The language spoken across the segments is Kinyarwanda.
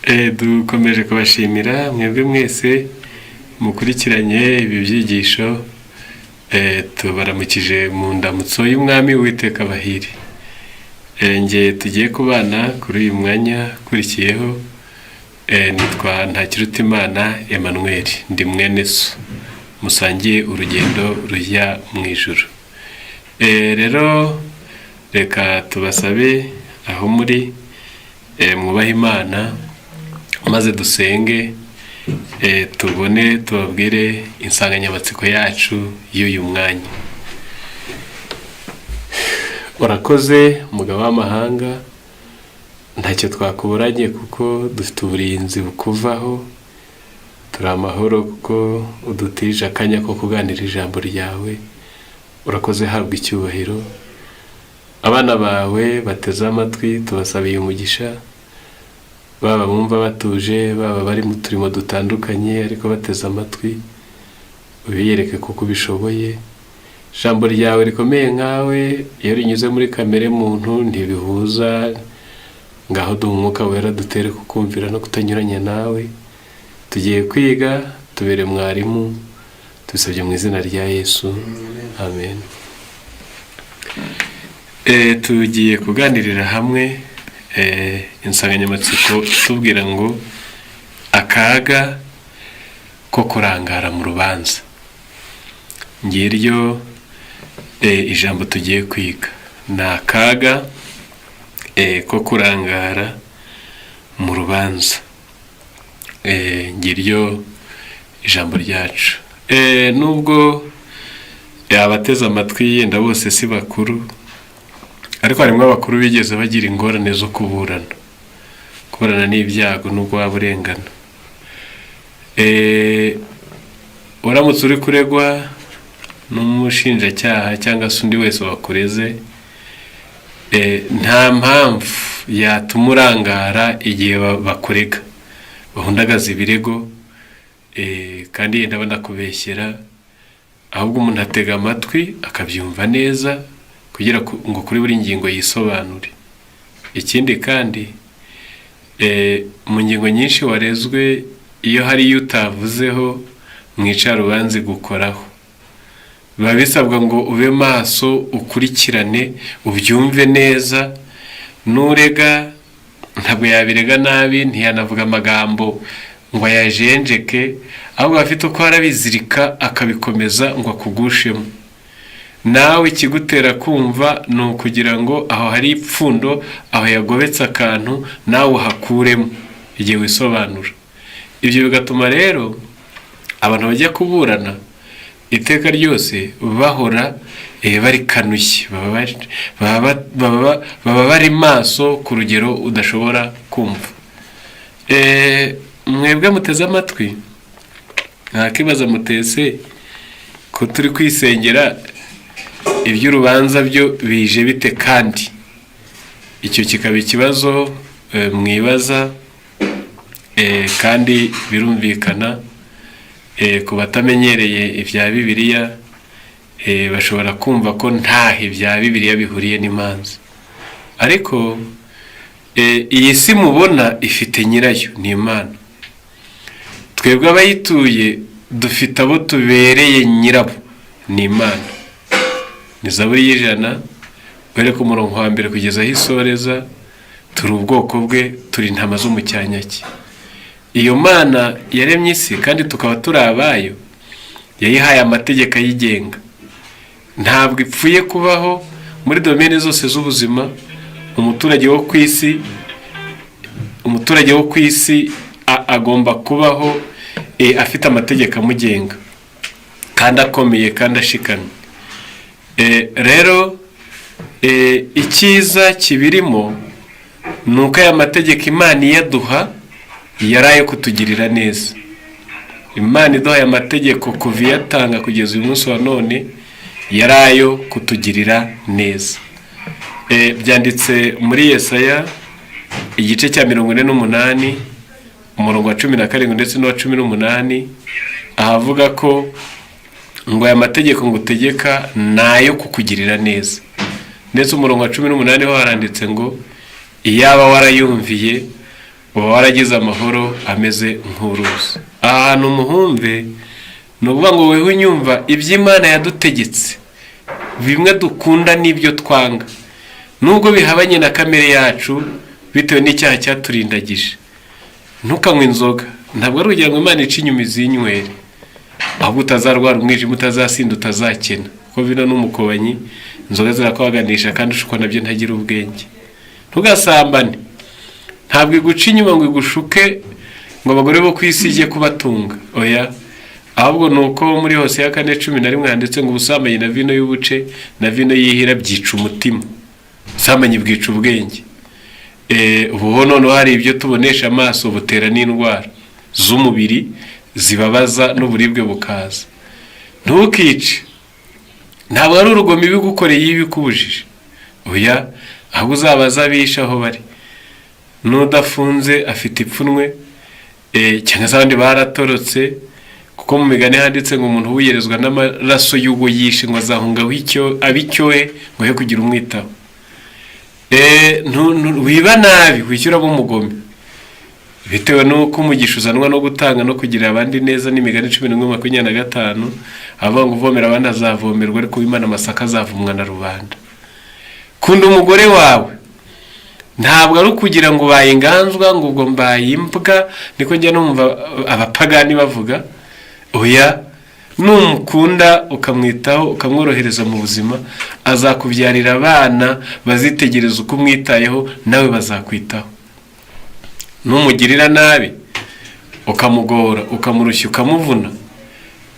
dukomeje kubashimira mwebwe mwese mukurikiranye ibi byigisho, tubaramukije mu ndamutso y'umwami Uwiteka Bahiri. Nge tugiye kubana kuri uyu mwanya ukurikiyeho, nitwa Ntakirutimana Emmanuel, ndi mwene so, musangiye urugendo rujya mu ijuru. Rero reka tubasabe aho muri, mwubahe Imana maze dusenge, tubone tubabwire insanganyamatsiko yacu y'uyu mwanya. Urakoze mugabo w'amahanga, ntacyo twakuburanye kuko dufite uburinzi bukuvaho, turi amahoro kuko udutije akanya ko kuganira ijambo ryawe. Urakoze, habwa icyubahiro. Abana bawe bateze amatwi tubasabiye umugisha, baba bumva batuje, baba bari mu turimo dutandukanye ariko bateze amatwi, ubiyereke kuko ubishoboye. Ijambo ryawe rikomeye nkawe iyo rinyuze muri kamere muntu ntibihuza, ngaho duha Umwuka Wera dutere kukumvira no kutanyuranya nawe. Tugiye kwiga, tubere mwarimu, tubisabye mu izina rya Yesu, amen. Tugiye kuganirira hamwe insanganyamatsiko tubwira ngo akaga ko kurangara mu rubanza. Ngiryo ijambo tugiye kwiga, ni akaga ko kurangara mu rubanza. Ngiryo ijambo ryacu. Nubwo abateze amatwi yenda bose si bakuru, ariko harimo abakuru bigeze bagira ingorane zo kuburana n'ibyago nubwo waba urengana. Uramutse uri kuregwa n'umushinjacyaha cyangwa se undi wese wakureze, nta mpamvu yatuma urangara igihe bakurega, bahundagaza ibirego, kandi yenda banakubeshyera. Ahubwo umuntu atega amatwi akabyumva neza kugira ngo kuri buri ngingo yisobanure. Ikindi kandi mu ngingo nyinshi warezwe, iyo hari iyo utavuzeho mwicara ubanze gukoraho, biba bisabwa ngo ube maso, ukurikirane, ubyumve neza. Nurega ntabwo yabirega nabi, ntiyanavuga amagambo ngo ayajenjeke, ahubwo afite uko arabizirika akabikomeza ngo akugushemo. Nawe ikigutera kumva ni ukugira ngo aho hari ipfundo, aho yagobetse akantu, nawe uhakuremo igihe wisobanura. Ibyo bigatuma rero abantu bajya kuburana iteka ryose bahora barikanuye, baba bari maso ku rugero udashobora kumva. Mwebwe muteze amatwi, ntakibaza mutese ko turi kwisengera iby'urubanza byo bije bite, kandi icyo kikaba ikibazo mwibaza, kandi birumvikana ku batamenyereye ibya Bibiliya, bashobora kumva ko ntaho ibya Bibiliya bihuriye n'imanza. Ariko iyi si mubona ifite nyirayo, ni Imana. Twebwe abayituye dufite abo tubereye nyirabo, ni Imana. Ni Zaburi y'ijana, uhere ku murongo wa mbere kugeza aho isoreza, turi ubwoko bwe, turi intama zo mu cyanya cye. Iyo Mana yaremye isi kandi tukaba turi abayo, yayihaye amategeko ayigenga. Ntabwo ipfuye kubaho muri domene zose z'ubuzima. Umuturage wo ku isi agomba kubaho afite amategeko amugenga kandi akomeye kandi ashikamye. Rero icyiza kibirimo ni uko aya mategeko Imana iyaduha yari ayo kutugirira neza. Imana iduhaye amategeko kuva iyatanga kugeza uyu munsi wa none, yari ayo kutugirira neza. Byanditse muri Yesaya igice cya 48 umurongo wa 17 ndetse n'uwa 18, ahavuga ko ngo aya mategeko ngutegeka nayo kukugirira neza. Ndetse umurongo wa 18 ho haranditse ngo iyaba warayumviye uba waragize amahoro ameze nk'uruzi. Ahantu muhumve ni ukuvuga ngo wewe unyumva iby'Imana yadutegetse, bimwe dukunda n'ibyo twanga, nubwo bihabanye na kamere yacu bitewe n'icyaha cyaturindagije. Ntukanywe inzoga, ntabwo ari ugira ngo Imana ice inyuma izinywere, ahubwo utazarwara umwijima, utazasinda, utazakena, kuko bino n'umukobanyi inzoga zirakwaganisha kandi ushukwa nabyo ntagira ubwenge. Ntugasambane, ntabwo iguca inyuma ngo igushuke ngo abagore bo ku isi ijye kubatunga, oya, ahubwo ni uko muri Hoseya 4:11 handitse ngo ubusambanyi na vino y'ubuce na vino yihira byica umutima, ubusambanyi bwica ubwenge. Ubu noneho hari ibyo tubonesha amaso butera n'indwara z'umubiri zibabaza n'uburibwe bukaza. Ntukice, ntabwo ari urugomo ibigukoreye ibikubujije, oya, ahubwo uzabaza abisha aho bari. N'udafunze afite ipfunwe, cyangwa se abandi baratorotse, kuko mu migani handitse ngo umuntu wiyerezwa n'amaraso y'uwo yishe ngo azahungaho abicyohe ngo he kugira umwitaho. Wiba nabi wishyura umugome, bitewe n'uko umugisha uzanwa no gutanga no kugira abandi neza. N'imigani 11:25 avuga ngo uvomera abandi azavomerwa, ariko w'Imana amasaka azavumwa na rubanda. Kunda umugore wawe, ntabwo ari ukugira ngo bayinganzwa ngo ubwo mbayimbwa, niko njya numva abapagani bavuga. Oya, numukunda ukamwitaho ukamworohereza mu buzima, azakubyarira abana bazitegereza uko umwitayeho, nawe bazakwitaho. Numugirira nabi ukamugora, ukamurushya, ukamuvuna,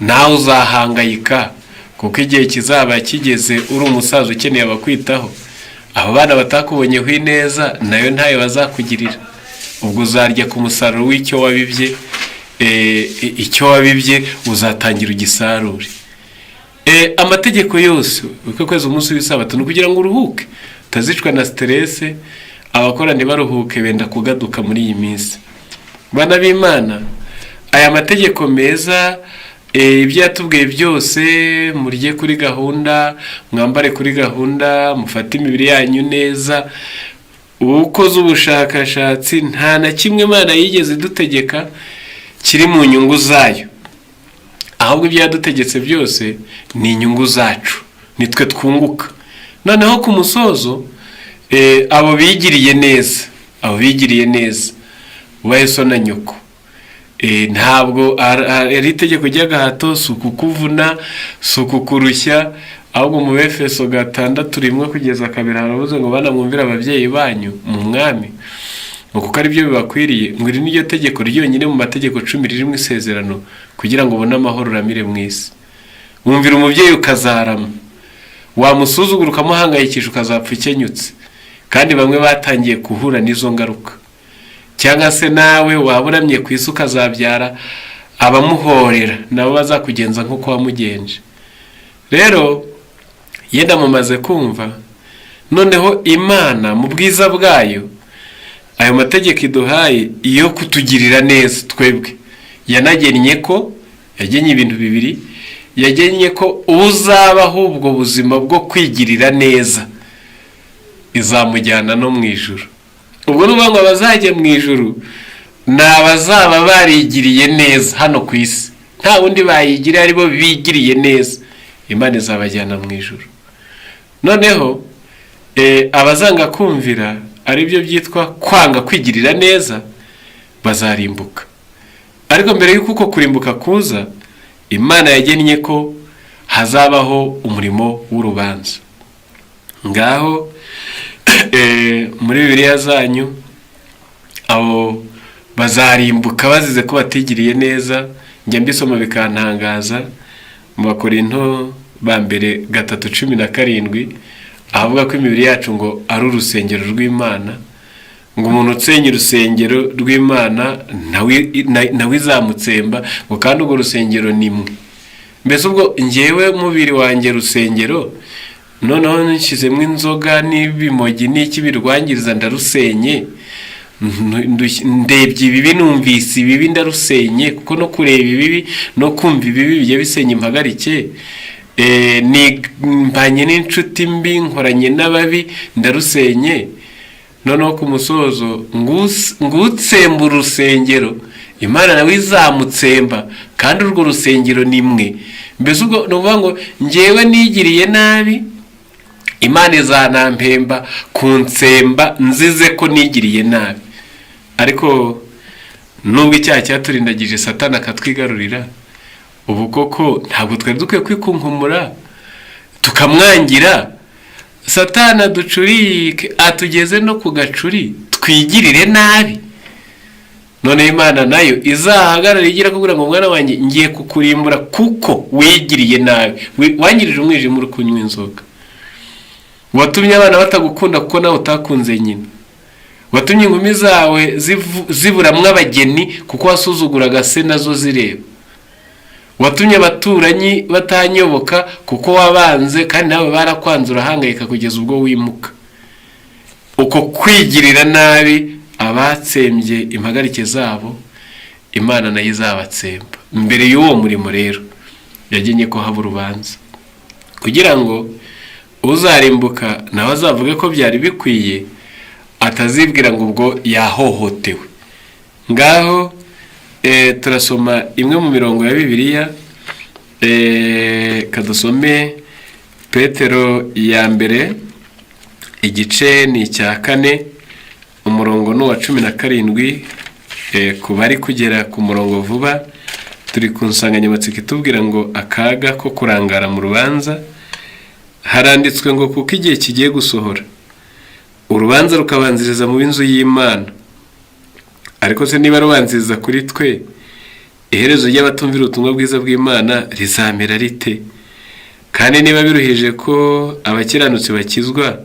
nawe uzahangayika, kuko igihe kizaba kigeze uri umusaza ukeneye abakwitaho. Abo bana batakubonyeho ineza nayo ntayo bazakugirira, ubwo uzarya ku musaruro w'icyo wabibye. Icyo wabibye uzatangira ugisarure. Amategeko yose uko kwezi umunsi w'isabato ni kugira ngo uruhuke, utazicwa na stress. Abakora ntibaruhuke benda kugaduka muri iyi minsi. Bana b'Imana, aya mategeko meza, ibyo yatubwiye byose, murye kuri gahunda, mwambare kuri gahunda, mufate imibiri yanyu neza, ukoze ubushakashatsi, nta na kimwe Imana yigeze idutegeka kiri mu nyungu zayo, ahubwo ibyo yadutegetse byose ni inyungu zacu, nitwe twunguka. Noneho ku musozo, abo bigiriye neza ubahe so na nyoko, ntabwo ari itegeko ry'agahato, si ukukuvuna, si ukukurushya, ahubwo mu Efeso 6:1-2 haravuze ngo bana mwumvire ababyeyi banyu mu mwami, kuko ari byo bibakwiriye, ngo iri niryo tegeko ryonyine mu mategeko 10 riri mu isezerano, kugira ngo ubone amahoro uramire mu isi. Wumvira umubyeyi ukazarama, wamusuzugura ukamuhangayikisha ukazapfa ukenyutse. Kandi bamwe batangiye kuhura n'izo ngaruka. Cyangwa se nawe waburamye ku isi ukazabyara abamuhorera, nabo bazakugenza nk'uko wamugenje. Rero yenda mumaze kumva, noneho Imana mu bwiza bwayo ayo mategeko iduhaye iyo kutugirira neza twebwe, yanagennye ko yagennye ibintu bibiri. Yagennye ko uzabaho ubwo buzima bwo kwigirira neza izamujyana no mu ijuru. Ubwo n'uvuga ngo abazajya mu ijuru ni abazaba barigiriye neza hano ku isi, nta wundi bayigiriye, aribo bigiriye neza, Imana izabajyana mu ijuru. Noneho abazanga kumvira, aribyo byitwa kwanga kwigirira neza, bazarimbuka. Ariko mbere y'uko uko kurimbuka kuza, Imana yagennye ko hazabaho umurimo w'urubanza. Ngaho muri Bibiliya zanyu, abo bazarimbuka bazize ko batigiriye neza. Njya mbisoma bikantangaza mu Bakorinto ba mbere 3:17 avuga ko imibiri yacu ngo ari urusengero rw'Imana, ngo umuntu utsenye urusengero rw'Imana nawe izamutsemba, ngo kandi urwo rusengero ni mwe. Mbese ubwo njyewe mubiri wanjye rusengero, noneho nshizemo inzoga n'ibimogi n'iki birwangiriza, ndarusenye. Ndebye ibibi, numvise ibibi, ndarusenye, kuko no kureba ibibi no kumva ibibi bijya bisenya impagarike. Mbanye n'inshuti mbi, nkoranye n'ababi, ndarusenye. noneho ku musozo ngutsemba urusengero, Imana nawe izamutsemba, kandi urwo rusengero ni mwe. Mbese ubwo ni ukuvuga ngo njyewe nigiriye nabi, Imana izanampemba kuntsemba nzize ko nigiriye nabi. Ariko nubwo icyaha cyaturindagije Satani akatwigarurira, ubu koko ntabwo twari dukwiye kwikunkumura tukamwangira, Satani aducurike atugeze no ku gacuri twigirire nabi. None Imana nayo izahagarara igira kugira ngo mwana wanjye ngiye kukurimbura kuko wigiriye nabi, wangirije umwijima uri kunywa inzoga, watumye abana batagukunda kuko nawe utakunze nyina, watumye inkumi zawe ziburamwo abageni kuko wasuzuguraga se nazo zireba, watumye abaturanyi batanyoboka kuko wabanze kandi nawe barakwanze urahangayika kugeza ubwo wimuka. Uko kwigirira nabi abatsembye impagarike zabo, Imana nayo izabatsemba. Mbere y'uwo murimo rero yagenye ko haba urubanza, kugira ngo uzarimbuka nawe azavuge ko byari bikwiye, atazibwira ngo ubwo yahohotewe. Ngaho turasoma imwe mu mirongo ya Bibiliya, kadusome Petero ya mbere igice ni icya 4 umurongo ni uwa 17, ku bari kugera ku murongo vuba. Turi ku nsanganyamatsiko itubwira ngo akaga ko kurangara mu rubanza. Haranditswe ngo kuko igihe kigiye gusohora, urubanza rukabanziriza mu b'inzu y'Imana. Ariko se niba rubanziriza kuri twe, iherezo ry'abatumvira ubutumwa bwiza bw'Imana rizamera rite? Kandi niba biruhije ko abakiranutsi bakizwa,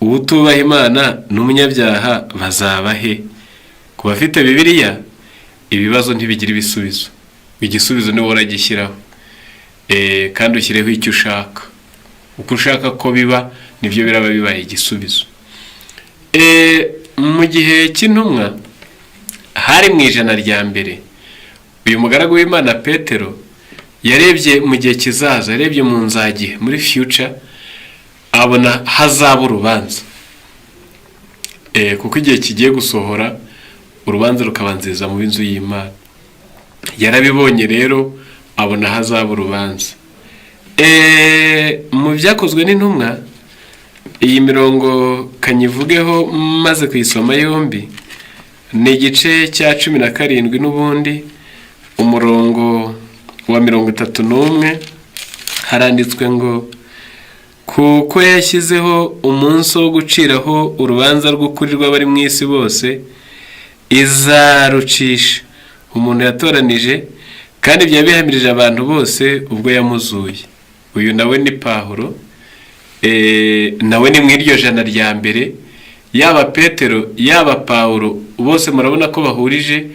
ubutubaha Imana n'umunyabyaha bazaba he? Ku bafite Bibiliya, ibibazo ntibigira ibisubizo. Igisubizo ni wowe uragishyiraho, kandi ushyireho icyo ushaka. Uko ushaka ko biba nibyo biraba bibaye igisubizo. Mu gihe cy'intumwa hari mu ijana rya mbere, uyu mugaragu w'Imana Petero yarebye mu gihe kizaza, yarebye mu nzagihe, muri future, abona hazaba urubanza. Kuko igihe kigiye gusohora, urubanza rukabanziriza mu b'inzu y'Imana. Yarabibonye rero abona hazaba urubanza. Mu byakozwe n'intumwa, iyi mirongo kanyivugeho maze kuyisoma yombi, ni igice cya 17 n'ubundi umurongo wa 31. Haranditswe ngo kuko yashyizeho umunsi wo guciraho urubanza rw'ukuri rw'abari mu isi bose, izarucisha umuntu yatoranije, kandi byabihamirije abantu bose ubwo yamuzuye. Uyu nawe ni Pawulo, nawe ni mw'iryo jana rya mbere. Yaba Petero yaba Pawulo bose murabona ko bahurije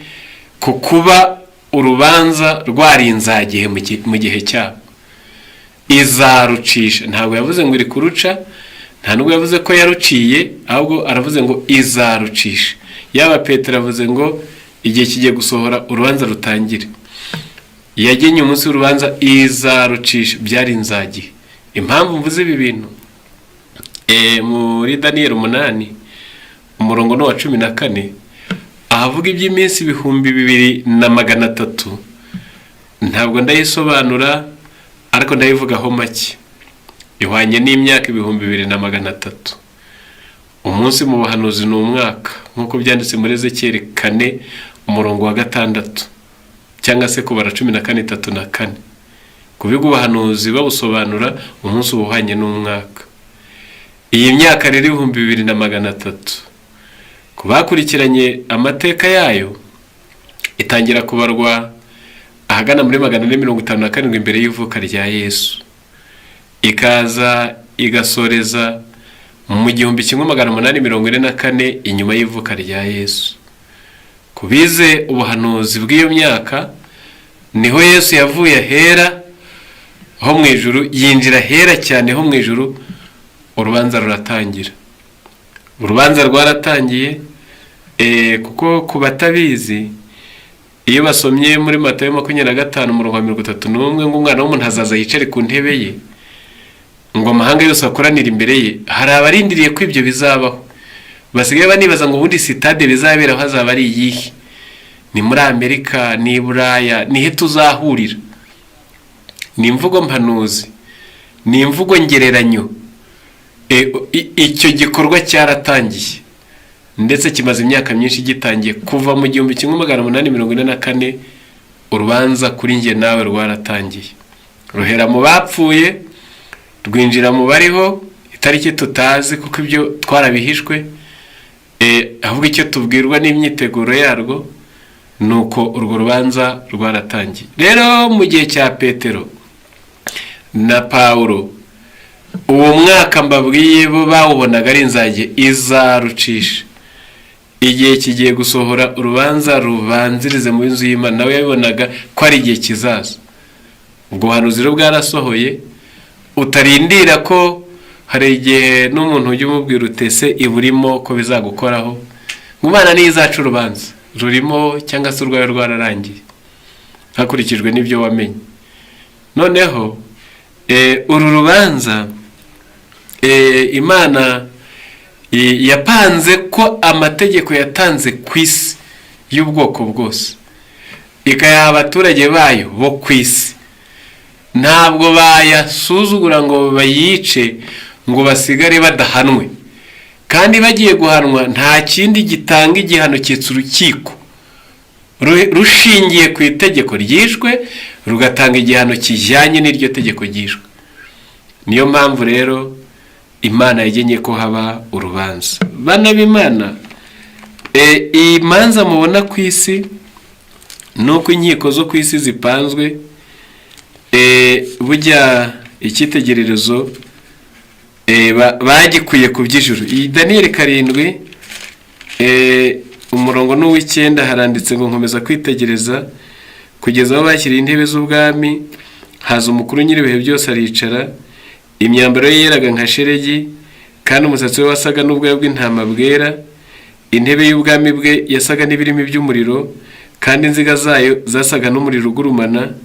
ku kuba urubanza rwarinzagihe mu gihe cyabo. Izarucisha, ntabwo yavuze ngo iri kuruca, nta nubwo yavuze ko yaruciye, ahubwo aravuze ngo izarucisha. Yaba Petero avuze ngo igihe kigiye gusohora urubanza rutangire. Yagenye umunsi w'urubanza, izarucisha, byari inzagihe. Impamvu mvuze ibi bintu, muri Daniel 8 umurongo no wa 14 ahavuga iby'iminsi 2300. Ntabwo ndayisobanura, ariko ndayivugaho make. Ihwanye n'imyaka 2300. Umunsi mu buhanuzi ni umwaka, nk'uko byanditse muri Ezekiel 4 umurongo wa 6, cyangwa se kubara 14:3. Kubiga ubuhanuzi babusobanura umunsi ubuhanye n'umwaka. Iyi myaka rero 2300, kubakurikiranye amateka yayo, itangira kubarwa ahagana muri 457 imbere y'ivuka rya Yesu, ikaza igasoreza mu 1844 inyuma y'ivuka rya Yesu. Kubize ubuhanuzi bw'iyo myaka, niho Yesu yavuye ahera ho mu ijuru yinjira hera cyane ho mu ijuru, urubanza ruratangira. Urubanza rwaratangiye, kuko kubatabizi, iyo basomye muri Matayo 25 umurongo wa 31 ngo umwana w'umuntu azaza yicare ku ntebe ye, ngo amahanga yose akoranira imbere ye, hari abarindiriye ko ibyo bizabaho. basigaye banibaza ngo ubundi sitade bizabera hazaba ari iyihe, ni muri Amerika, ni Buraya, nihe tuzahurira? Ni imvugo mpanuzi, ni imvugo ngereranyo. Icyo gikorwa cyaratangiye ndetse kimaze imyaka myinshi gitangiye. Kuva mu 1844 urubanza kuri njye nawe rwaratangiye, ruhera mu bapfuye rwinjira mu bariho, itariki tutazi kuko ibyo twarabihishwe. Ahubwo icyo tubwirwa n'imyiteguro yarwo nuko urwo rubanza rwaratangiye. Rero mu gihe cya Petero na Paulo, uwo mwaka mbabwiye bo bawubonaga ari inzage izarucisha, igihe kigiye gusohora urubanza rubanzirize mu nzu y'Imana, nawe yabibonaga ko ari igihe kizaza. Ubwo buhanuzi bwarasohoye, utarindira ko hari igihe n'umuntu ujya umubwira utese iburimo ko bizagukoraho, Imana niyo izaca urubanza rurimo cyangwa se urwayo rwararangiye hakurikijwe n'ibyo wamenye. Noneho uru rubanza Imana yapanze ko amategeko yatanze ku isi y'ubwoko bwose, ikayaha abaturage bayo bo ku isi. Ntabwo bayasuzugura ngo bayice ngo basigare badahanwe, kandi bagiye guhanwa nta kindi gitanga igihano cyitsa urukiko rushingiye ku itegeko ryishwe, rugatanga igihano kijyanye n'iryo tegeko ryishwe. Niyo mpamvu rero Imana yagenye ko haba urubanza. Bana b'Imana, imanza mubona ku isi nuko inkiko zo ku isi zipanzwe, bujya icyitegererezo bagikuye ku by'ijuru. Iyi Daniel 7 umurongo n'uw'icyenda haranditse ngo nkomeza kwitegereza kugeza aho bashyiriye intebe z'ubwami, haza umukuru nyir'ibihe byose aricara, imyambaro ye yeraga nka sheregi, kandi umusatsi we wasaga n'ubwoya bw'intama bwera. Intebe y'ubwami bwe yasaga n'ibirimi by'umuriro, kandi inziga zayo zasaga n'umuriro ugurumana.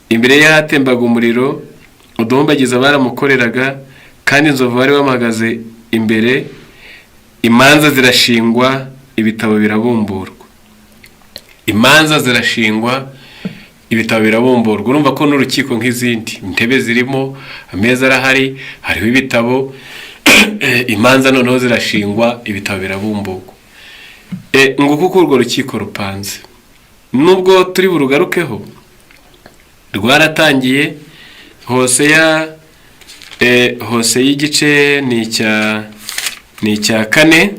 Imbere ye hatembaga umuriro, uduhombagiza baramukoreraga, kandi inzovu bari bamuhagaze imbere. Imanza zirashingwa, ibitabo birabumburwa. Imanza zirashingwa, ibitabo birabumburwa. Urumva ko n'urukiko nk'izindi, intebe zirimo, ameza arahari, hariho ibitabo. Imanza noneho zirashingwa, ibitabo birabumburwa. Nguko uko urwo rukiko rupanze. Nubwo turi burugarukeho, rwaratangiye. Hoseya igice ni icya 4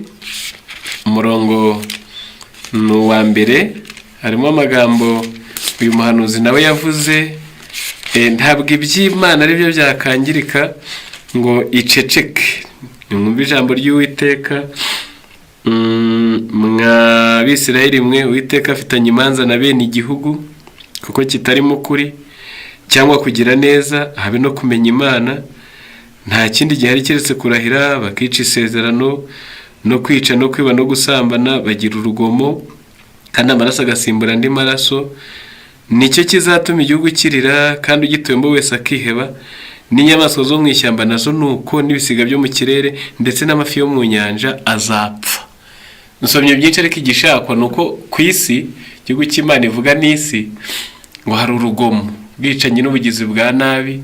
umurongo wa mbere, harimo amagambo uyu muhanuzi nawe yavuze. Ntabwo iby'Imana ari byo byakangirika ngo iceceke. Nimwumve ijambo ry'Uwiteka, mwa Bisirayeli mwe, Uwiteka afitanye imanza na bene igihugu, kuko kitarimo ukuri cyangwa kugira neza, habe no kumenya Imana. Nta kindi gihari keretse kurahira, bakica isezerano, no kwica, no kwiba, no gusambana, bagira urugomo, kandi amaraso agasimbura andi maraso. Nicyo kizatuma igihugu kirira, kandi ugituyemo wese akiheba. N'inyamaswa zo mu ishyamba nazo nuko, n'ibisiga byo mu kirere, ndetse n'amafi yo mu nyanja azapfa. Nsomye byinshi, ariko igishakwa nuko ku isi, igihugu cy'Imana ivuga n'isi, ngo hari urugomo, bwicanyi n'ubugizi bwa nabi,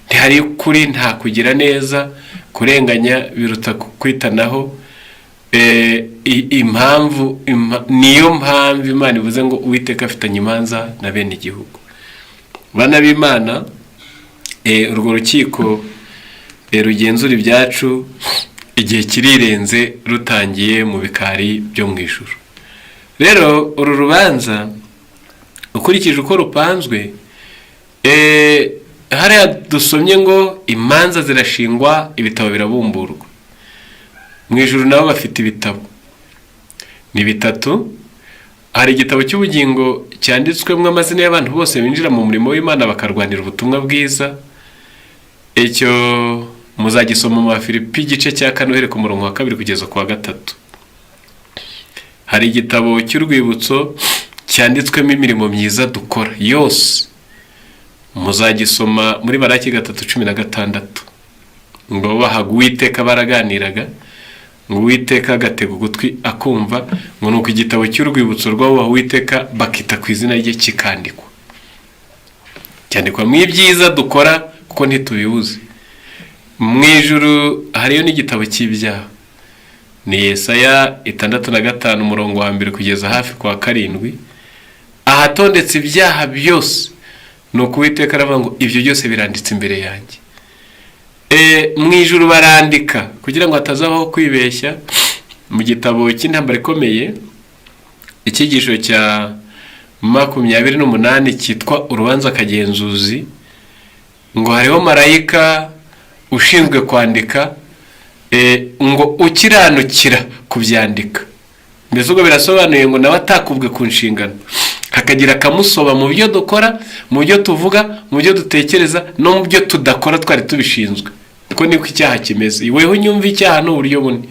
ntihari ukuri, nta kugira neza, kurenganya biruta kwitanaho. Niyo mpamvu Imana ivuze ngo Uwiteka afitanye imanza na bene igihugu. Bana b'Imana, urwo rukiko rugenzura ibyacu igihe kirirenze, rutangiye mu bikari byo mu ijuru. Rero uru rubanza ukurikije uko rupanzwe, hariya dusomye ngo imanza zirashingwa, ibitabo birabumburwa. Mu ijuru nabo bafite ibitabo, ni 3. Hari igitabo cy'ubugingo cyanditswemo amazina y'abantu bose binjira mu murimo w'Imana bakarwanira ubutumwa bwiza. Icyo muzagisoma mu Filipi igice cya 4 ku murongo wa 2 kugeza ku wa 3. Hari igitabo cy'urwibutso cyanditswemo imirimo myiza dukora yose, muzagisoma muri Baraki 3:16. Ngo bahaga Uwiteka baraganiraga, ngo Uwiteka agatega ugutwi akumva, ngo nuko igitabo cy'urwibutso rw'abubaha Uwiteka bakita ku izina rye kikandikwa. Cyandikwa mu ibyiza dukora kuko ntitubibuze. Mu ijuru hariyo n'igitabo cy'ibyaha. Ni Yesaya 65 umurongo wa 1 kugeza hafi kwa 7. Ahatondetse ibyaha byose, nuko Uwiteka aravuga ngo ibyo byose biranditse imbere yanjye. Mu ijuru barandika kugira ngo hatazabaho kwibeshya. Mu gitabo cy'intambara ikomeye icyigisho cya 28 cyitwa urubanza kagenzuzi, ngo hariho marayika ushinzwe kwandika, ngo ukiranukira kubyandika. Mbese ubwo birasobanuye ngo nawe atakubwe ku nshingano, hakagira akamusoba mu byo dukora, mu byo tuvuga, mu byo dutekereza no mu byo tudakora twari tubishinzwe. Kuko niko icyaha kimeze. Weho unyumva icyaha n'uburyo bune.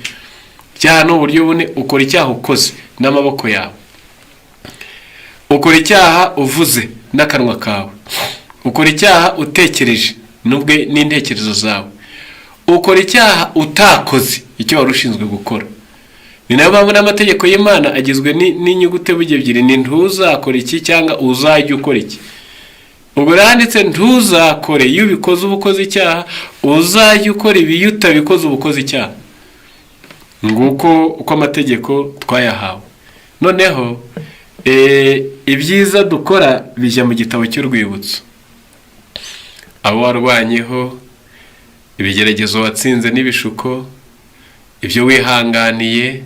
Icyaha n'uburyo bune: ukora icyaha ukoze n'amaboko yawe, ukora icyaha uvuze n'akanwa kawe, ukora icyaha utekereje nubwe n'intekerezo zawe, ukora icyaha utakoze icyo wari ushinzwe gukora. Ni nayo mpamvu n'amategeko y'Imana agizwe n'inyuguti ebyiri: ni ntuzakore iki cyangwa uzajya ukora iki. Ubwo randitse ntuzakore iyo ubikoze ubukoze icyaha, uzajya ukora ibi iyo utabikoze ubukoze icyaha. Nguko uko amategeko twayahawe. Noneho ibyiza dukora bijya mu gitabo cy'urwibutso. Abo warwanyeho, ibigeragezo watsinze n'ibishuko, ibyo wihanganiye,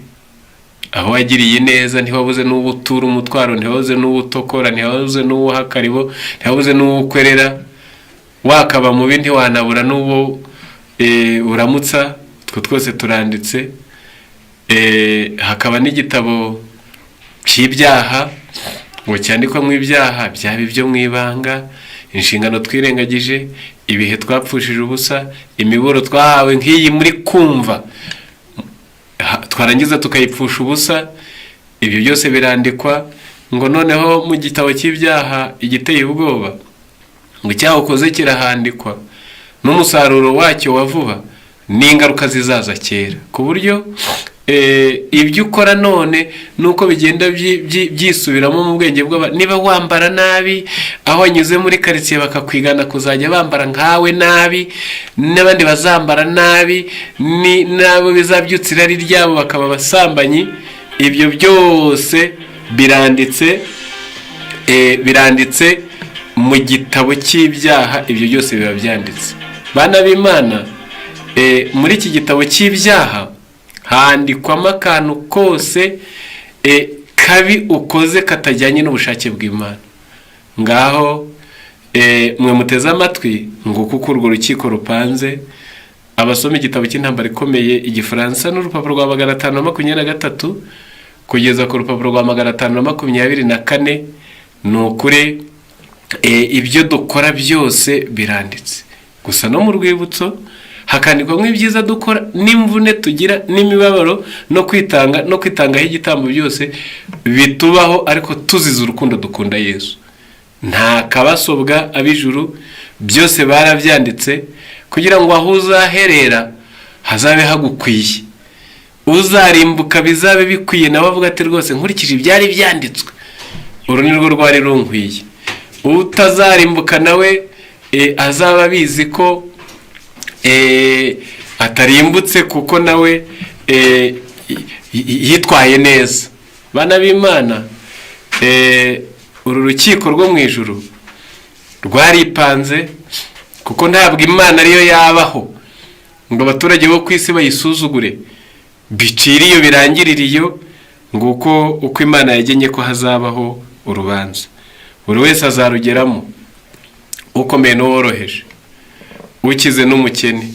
aho wagiriye neza, ntiwabuze n'ubutura umutwaro, ntiwabuze n'ubutokora, ntiwabuze n'uwuhakaribo, ntiwabuze n'uwukwerera, wakaba mu bindi wanabura n'uwo uramutsa. Twe twose turanditse. Hakaba n'igitabo cy'ibyaha, ngo cyandikwamo ibyaha byaba ibyo mu ibanga, inshingano twirengagije, ibihe twapfushije ubusa, imiburo twahawe nk'iyi muri kumva twarangiza tukayipfusha ubusa. Ibyo byose birandikwa. Ngo noneho mu gitabo cy'ibyaha igiteye ubwoba, ngo icyaha ukoze kirahandikwa, n'umusaruro wacyo wa vuba n'ingaruka zizaza kera. Ku buryo ibyo ukora none nuko bigenda byisubiramo mu bwenge bw'abantu. Niba wambara nabi, aho wanyuze muri quartier bakakwigana kuzajya bambara nkawe nabi, n'abandi bazambara nabi, nabo bizabyutsa irari ryabo bakaba abasambanyi. Ibyo byose biranditse mu gitabo cy'ibyaha. Ibyo byose biba byanditse. Bana b'Imana, muri iki gitabo cy'ibyaha handikwamo akantu kose kabi ukoze katajyanye n'ubushake bw'Imana. Ngaho mwe muteze amatwi, ngo kuko urwo rukiko rupanze. Abasoma igitabo cy'intambara ikomeye igifaransa n'urupapuro rwa 523 kugeza ku rupapuro rwa 524, ni ukuri ibyo dukora byose biranditse. Gusa no mu rwibutso hakandikwamo ibyiza dukora, n'imvune tugira, n'imibabaro, no kwitangaho igitambo byose bitubaho, ariko tuzize urukundo dukunda Yesu. Nta kabasobwa ab'ijuru, byose barabyanditse kugira ngo aho uzaherera hazabe hagukwiye, uzarimbuka bizabe bikwiye nawe avuga ati rwose nkurikije ibyari byanditswe uru ni rwo rwari runkwiye. Utazarimbuka nawe azaba abizi ko atarimbutse kuko nawe yitwaye neza. Bana b'Imana, uru rukiko rwo mu ijuru rwaripanze, kuko ntabwo Imana ariyo yabaho ngo abaturage bo ku isi bayisuzugure, biciriyo birangiririyo. Nguko uko Imana yagenye ko hazabaho urubanza, buri wese azarugeramo, ukomeye n'uworoheje, ukize n'umukene,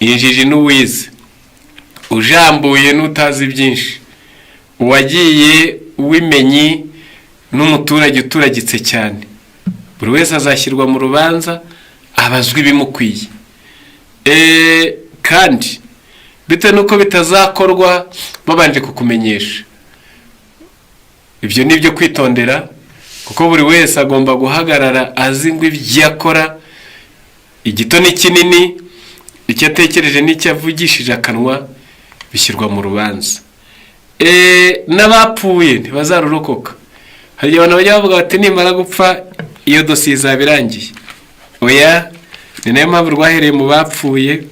injiji n'uwize, ujambuye n'utazi byinshi, uwagiye uwimenyi n'umuturage uturagitse cyane. Buri wese azashyirwa mu rubanza, abazwi bimukwiye. Kandi bite nuko bitazakorwa babanje kukumenyesha. Ibyo nibyo kwitondera, kuko buri wese agomba guhagarara azi ngo ibyo akora, igito ni kinini, icyo atekereje n'icyo avugishije akanwa bishyirwa mu rubanza. N'abapfuye ntibazarurokoka. Hari abantu bajya bavuga bati nimara gupfa iyo dosiye izaba irangiye. Oya, ni nayo mpamvu rwahereye mu bapfuye,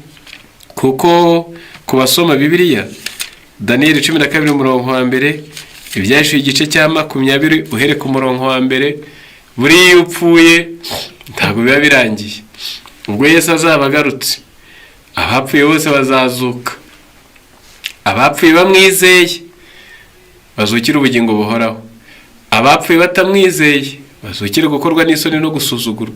kuko ku basoma Bibiliya Daniyeli 12:1, Ibyahishuwe igice cya 20 uhere ku murongo wa 1, buriya iyo upfuye ntabwo biba birangiye. Ubwo Yesu azaba agarutse, abapfuye bose bazazuka. Abapfuye bamwizeye bazukira ubugingo buhoraho, abapfuye batamwizeye bazukira gukorwa n'isoni no gusuzugurwa.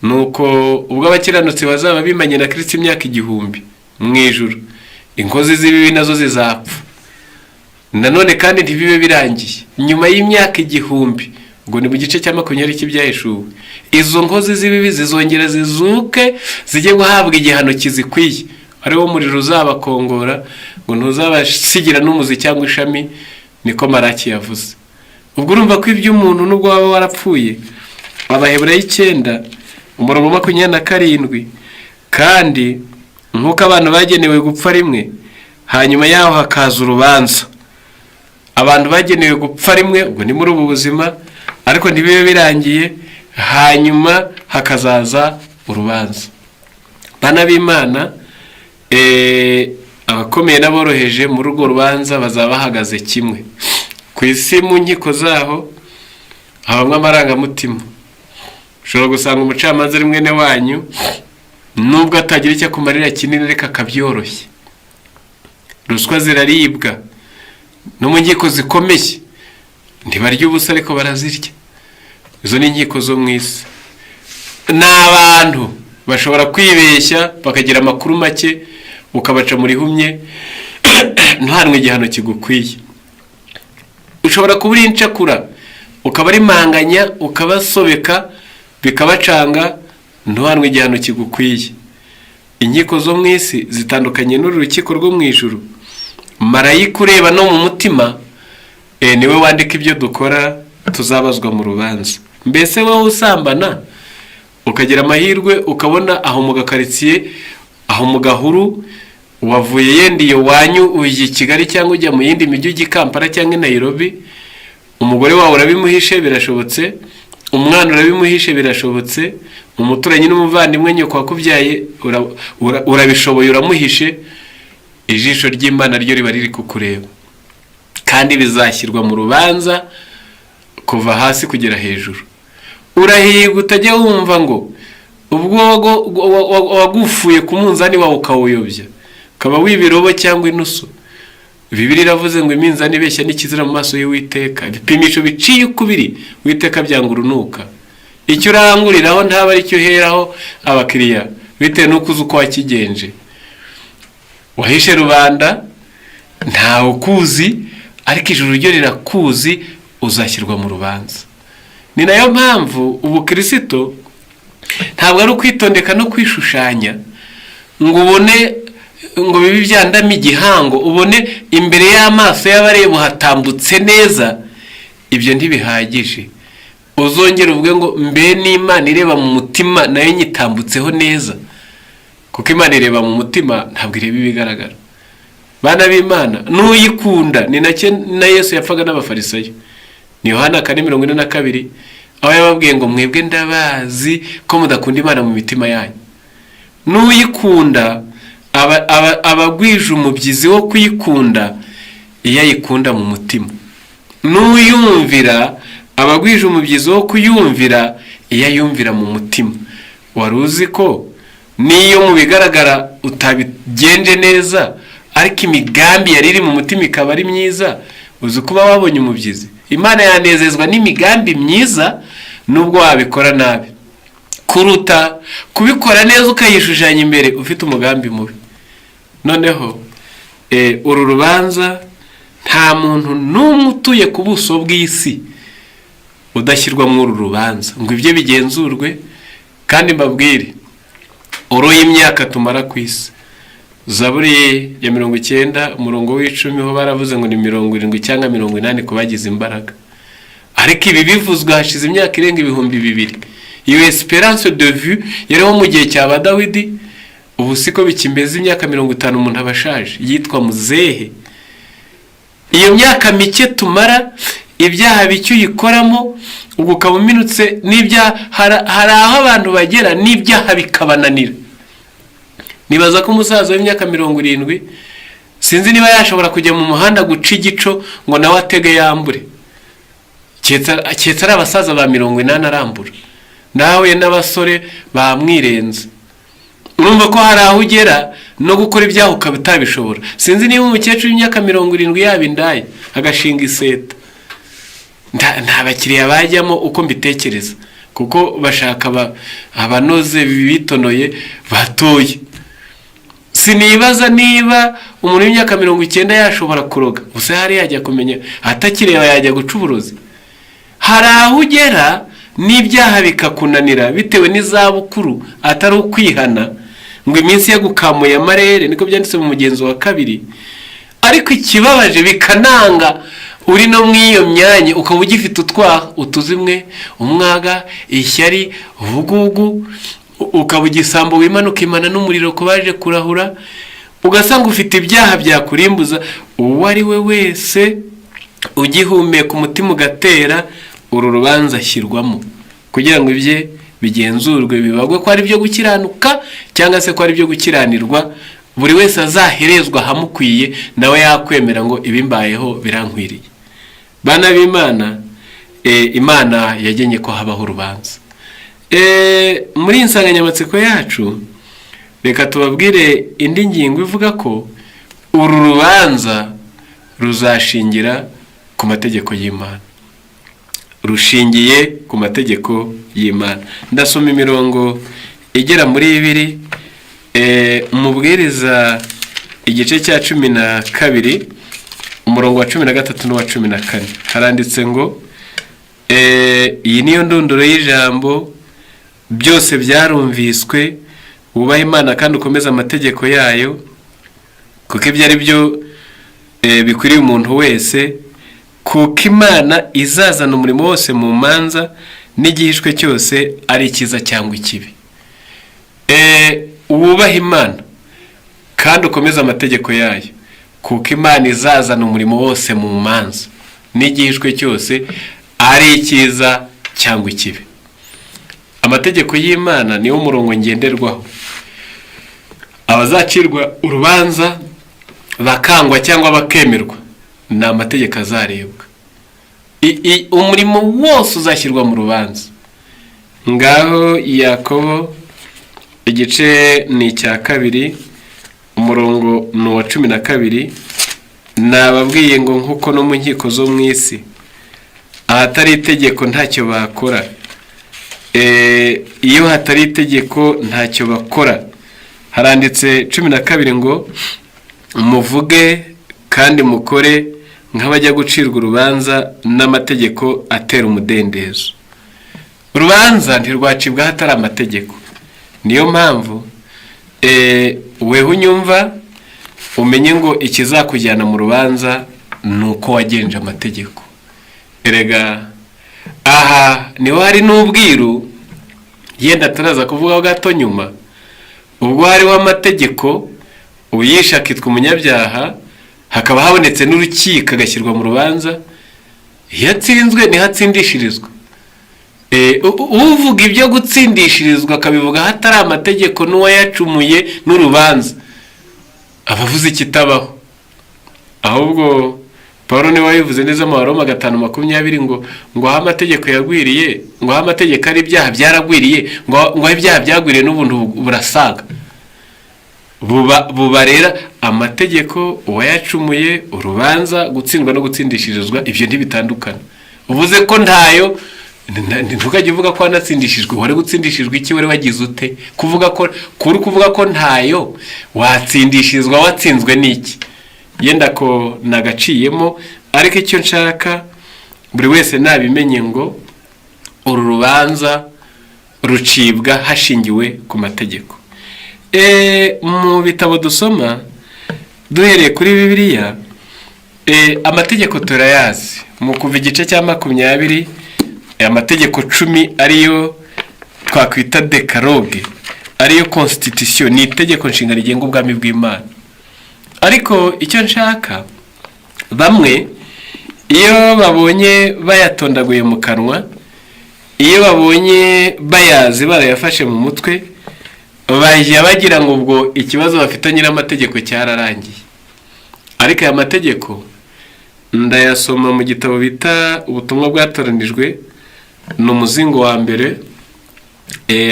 Nuko ubwo abakiranutsi bazaba bimanye na Kristo imyaka 1000 mu ijuru, inkozi z'ibibi nazo zizapfa. Nanone kandi ntibibe birangiye, nyuma y'imyaka 1000, ubwo ni mu gice cya 20 cy'Ibyahishuwe, izo nkozi z'ibibi zizongera zizuke, zijye guhabwa igihano kizikwiye, ariwo muriro uzabakongora, ngo ntuzabasigira n'umuzi cyangwa ishami, niko Maraki yavuze. Ubwo urumva ko iby'umuntu nubwo waba warapfuye, Abaheburayo 9:27, kandi nk'uko abantu bagenewe gupfa rimwe, hanyuma yaho hakaza urubanza. Abantu bagenewe gupfa rimwe, ubwo ni muri ubu buzima, ariko ntibibe birangiye, hanyuma hakazaza urubanza. Bana b'Imana, abakomeye n'aboroheje muri urwo rubanza bazaba bahagaze kimwe. Ku isi mu nkiko zaho habamwe amarangamutima. Ushobora gusanga umucamanza ari mwene wanyu, nubwo atagira icyo akumarira kinini reka akabyoroshye. Ruswa ziraribwa, no mu nkiko zikomeye ntibarya ubusa ariko barazirya. Izo ni inkiko zo mu isi. N'abantu bashobora kwibeshya bakagira amakuru make, ukabaca muri humye, ntuhanwe igihano kigukwiye. Ushobora kuba uri incakura, ukaba ari manganya, ukabasobeka bikabacanga, ntuhanwe igihano kigukwiye. Inkiko zo mu isi zitandukanye n'urukiko rwo mu ijuru. Marayika ureba no mu mutima, niwe wandika ibyo dukora, tuzabazwa mu rubanza. Mbese wowe usambana ukagira amahirwe ukabona aho mu gakaritsiye, aho mu gahuru, wavuye yenda iyo wanyu ujya Kigali cyangwa ujya mu yindi mijyi, ujya Kampala cyangwa Nairobi, umugore wawe urabimuhishe birashobotse, umwana urabimuhishe birashobotse, umuturanyi n'umuvandimwe nyoko wakubyaye urabishoboye uramuhishe, ijisho ry'Imana ryo riba riri kukureba, kandi bizashyirwa mu rubanza kuva hasi kugera hejuru. Urahiga utajya wumva ngo ubwo wagufuye ku munzani wawe ukawuyobya, ukaba wibirobo cyangwa inusu. Bibiliya iravuze ngo iminzani ibeshya n'ikizira mu maso y'Uwiteka, ibipimisho biciye ukubiri Uwiteka byanga urunuka. Icyo uranguriraho ntaba ari cyo uheraho abakiriya, bitewe n'uko uzi uko wakigenje. Wahishe rubanda ntawe ukuzi, ariko ijuru ryo rirakuzi, uzashyirwa mu rubanza. Ni nayo mpamvu ubukristo ntabwo ari ukwitondeka no kwishushanya ngo ubone ngo bibi byandama igihango, ubone imbere y'amaso y'abareba hatambutse neza. Ibyo ntibihagije. Uzongera uvuge ngo mbe n'Imana ireba mu mutima nayo nyitambutseho neza, kuko Imana ireba mu mutima, ntabwo ireba ibigaragara. Bana b'Imana, n'uyikunda ni nacyo na Yesu yapfaga n'abafarisayo. Ni Yohana 4:42, aho yababwiye ngo mwebwe ndabazi ko mudakunda Imana mu mitima yanyu. N'uyikunda abagwije umubyizi wo kuyikunda iyo ayikunda mu mutima. N'uyumvira abagwije umubyizi wo kuyumvira iyo ayumvira mu mutima. Wari uzi ko niyo mu bigaragara utabigenje neza, ariko imigambi yari iri mu mutima ikaba ari myiza, uzi kuba wabonye umubyizi. Imana yanezezwa n'imigambi myiza nubwo wabikora nabi, kuruta kubikora neza ukayishushanya imbere ufite umugambi mubi. Noneho uru rubanza nta muntu n'umwe utuye ku buso bw'isi udashyirwa muri uru rubanza ngo ibyo bigenzurwe. Kandi mbabwire, uroye imyaka tumara ku isi, Zaburi ya 90 umurongo w'10 ho baravuze ngo ni 70 cyangwa 80 kubagize imbaraga. Ariko ibi bivuzwe hashize imyaka irenga 2000. Iyo Esperance de vue yariho mu gihe cya Dawidi, ubu siko bikimeze. imyaka 50 umuntu abashaje yitwa muzehe. iyo myaka mike tumara ibyaha bicyo uyikoramo ubwo ukabuminutse n'ibyaha. hari aho abantu bagera n'ibyaha bikabananira. nibaza ko umusaza w'imyaka 70 sinzi niba yashobora kujya mu muhanda guca igico ngo nawe atege yambure. Cyetse ari abasaza ba 80 arambura, nawe n'abasore bamwirenze. urumva ko hari aho ugera no gukora ibyaha ukabitabishobora. sinzi niba umukecuru w'imyaka 70 yabindaye agashinga iseta, nta bakiriya bajyamo uko mbitekereza, kuko bashaka abanoze bitonoye batoye. sinibaza niba umuntu w'imyaka 90 yashobora kuroga, gusa hari yajya kumenya atakireba yajya guca uburozi. hari aho ugera n'ibyaha bikakunanira bitewe n'izabukuru, atari ukwihana ngo iminsi yo gukamuye amarere, niko byanditse mu mugenzo wa 2. ariko ikibabaje bikananga uri no mwiyo myanya ukaba ugifite utwaha, utuzimwe, umwaga, ishyari, ubugugu, ukaba igisambo wimanuka imana n'umuriro kubaje kurahura, ugasanga ufite ibyaha byakurimbuza. uwo ari we wese ugihumeka umutima ugatera, uru rubanza ashyirwamo kugira ngo ibye bigenzurwe, bibagwe ko ari byo gukiranuka cyangwa se ko ari byo gukiranirwa. buri wese azaherezwa hamukwiye, nawe yakwemera ngo ibimbayeho birankwiriye. bana b'Imana, Imana yagenye ko habaho urubanza. muri insanganyamatsiko yacu reka tubabwire indi ngingo ivuga ko uru rubanza ruzashingira ku mategeko y'Imana. rushingiye ku mategeko y'Imana. ndasoma imirongo igera muri 2 umubwiriza igice cya 12 umurongo wa 13 n'uwa 14. haranditse ngo iyi niyo ndunduro y'ijambo, byose byarumviswe, wubaha Imana kandi ukomeza amategeko yayo, kuko ibyo ari byo bikwiriye umuntu wese, kuko Imana izazana umurimo wose mu manza n'igihishwe cyose, ari ikiza cyangwa ikibi. wubaha Imana kandi ukomeza amategeko yayo, kuko Imana izazana umurimo wose mu manza n'igihishwe cyose, ari ikiza cyangwa ikibi. amategeko y'Imana niwo murongo ngenderwaho. abazacirwa urubanza bakangwa cyangwa bakemerwa, ni amategeko azarebwa. umurimo wose uzashyirwa mu rubanza. ngaho Yakobo igice ni icya 2 umurongo ni uwa 12. nababwiye ngo nkuko no mu nkiko zo mu isi ahatari itegeko ntacyo bakora. iyo hatari itegeko ntacyo bakora. haranditse 12 ngo muvuge kandi mukore nk'abajya gucirwa urubanza n'amategeko atera umudendezo. urubanza ntirwacibwa hatari amategeko. niyo mpamvu wewe unyumva umenye ngo ikizakujyana mu rubanza nuko wagenje amategeko. erega aha niho hari n'ubwiru yenda turaza kuvugaho gato nyuma. ubwo hariho amategeko uyisha akitwa umunyabyaha, hakaba habonetse n'urukiko agashyirwa mu rubanza. iyo atsinzwe niho atsindishirizwa. uvuga ibyo gutsindishirizwa akabivuga hatari amategeko n'uwayacumuye n'urubanza abavuze ikitabaho. ahubwo Paulo niwe wabivuze neza mu Baroma 5:20 ngo aho amategeko yagwiriye, ngo aho amategeko ari ibyaha byaragwiriye, ngo aho ibyaha byagwiriye n'ubuntu burasaga. buba rero amategeko, uwayacumuye, urubanza, gutsindwa no gutsindishirizwa, ibyo ntibitandukana. uvuze ko ntayo, ntukajye uvuga ko wanatsindishijwe. wari gutsindishijwe iki? wari wagize ute? kuvuga ko ntayo watsindishirizwa, watsinzwe n'iki? yenda ko nagaciyemo, ariko icyo nshaka buri wese nabimenye ngo uru rubanza rucibwa hashingiwe ku mategeko. mu bitabo dusoma duhereye kuri Bibiliya, amategeko turayazi. mu kuva igice cya 20 amategeko 10 ariyo twakwita dekaloge ariyo constitution, ni itegeko nshinga rigenga ubwami bw'Imana. Ariko icyo nshaka, bamwe iyo babonye bayatondaguye mu kanwa, iyo babonye bayazi barayafashe mu mutwe, bajya bagira ngo ubwo ikibazo bafitanye n'amategeko cyararangiye. Ariko aya mategeko ndayasoma mu gitabo bita ubutumwa bwatoranijwe, ni umuzingo wa mbere.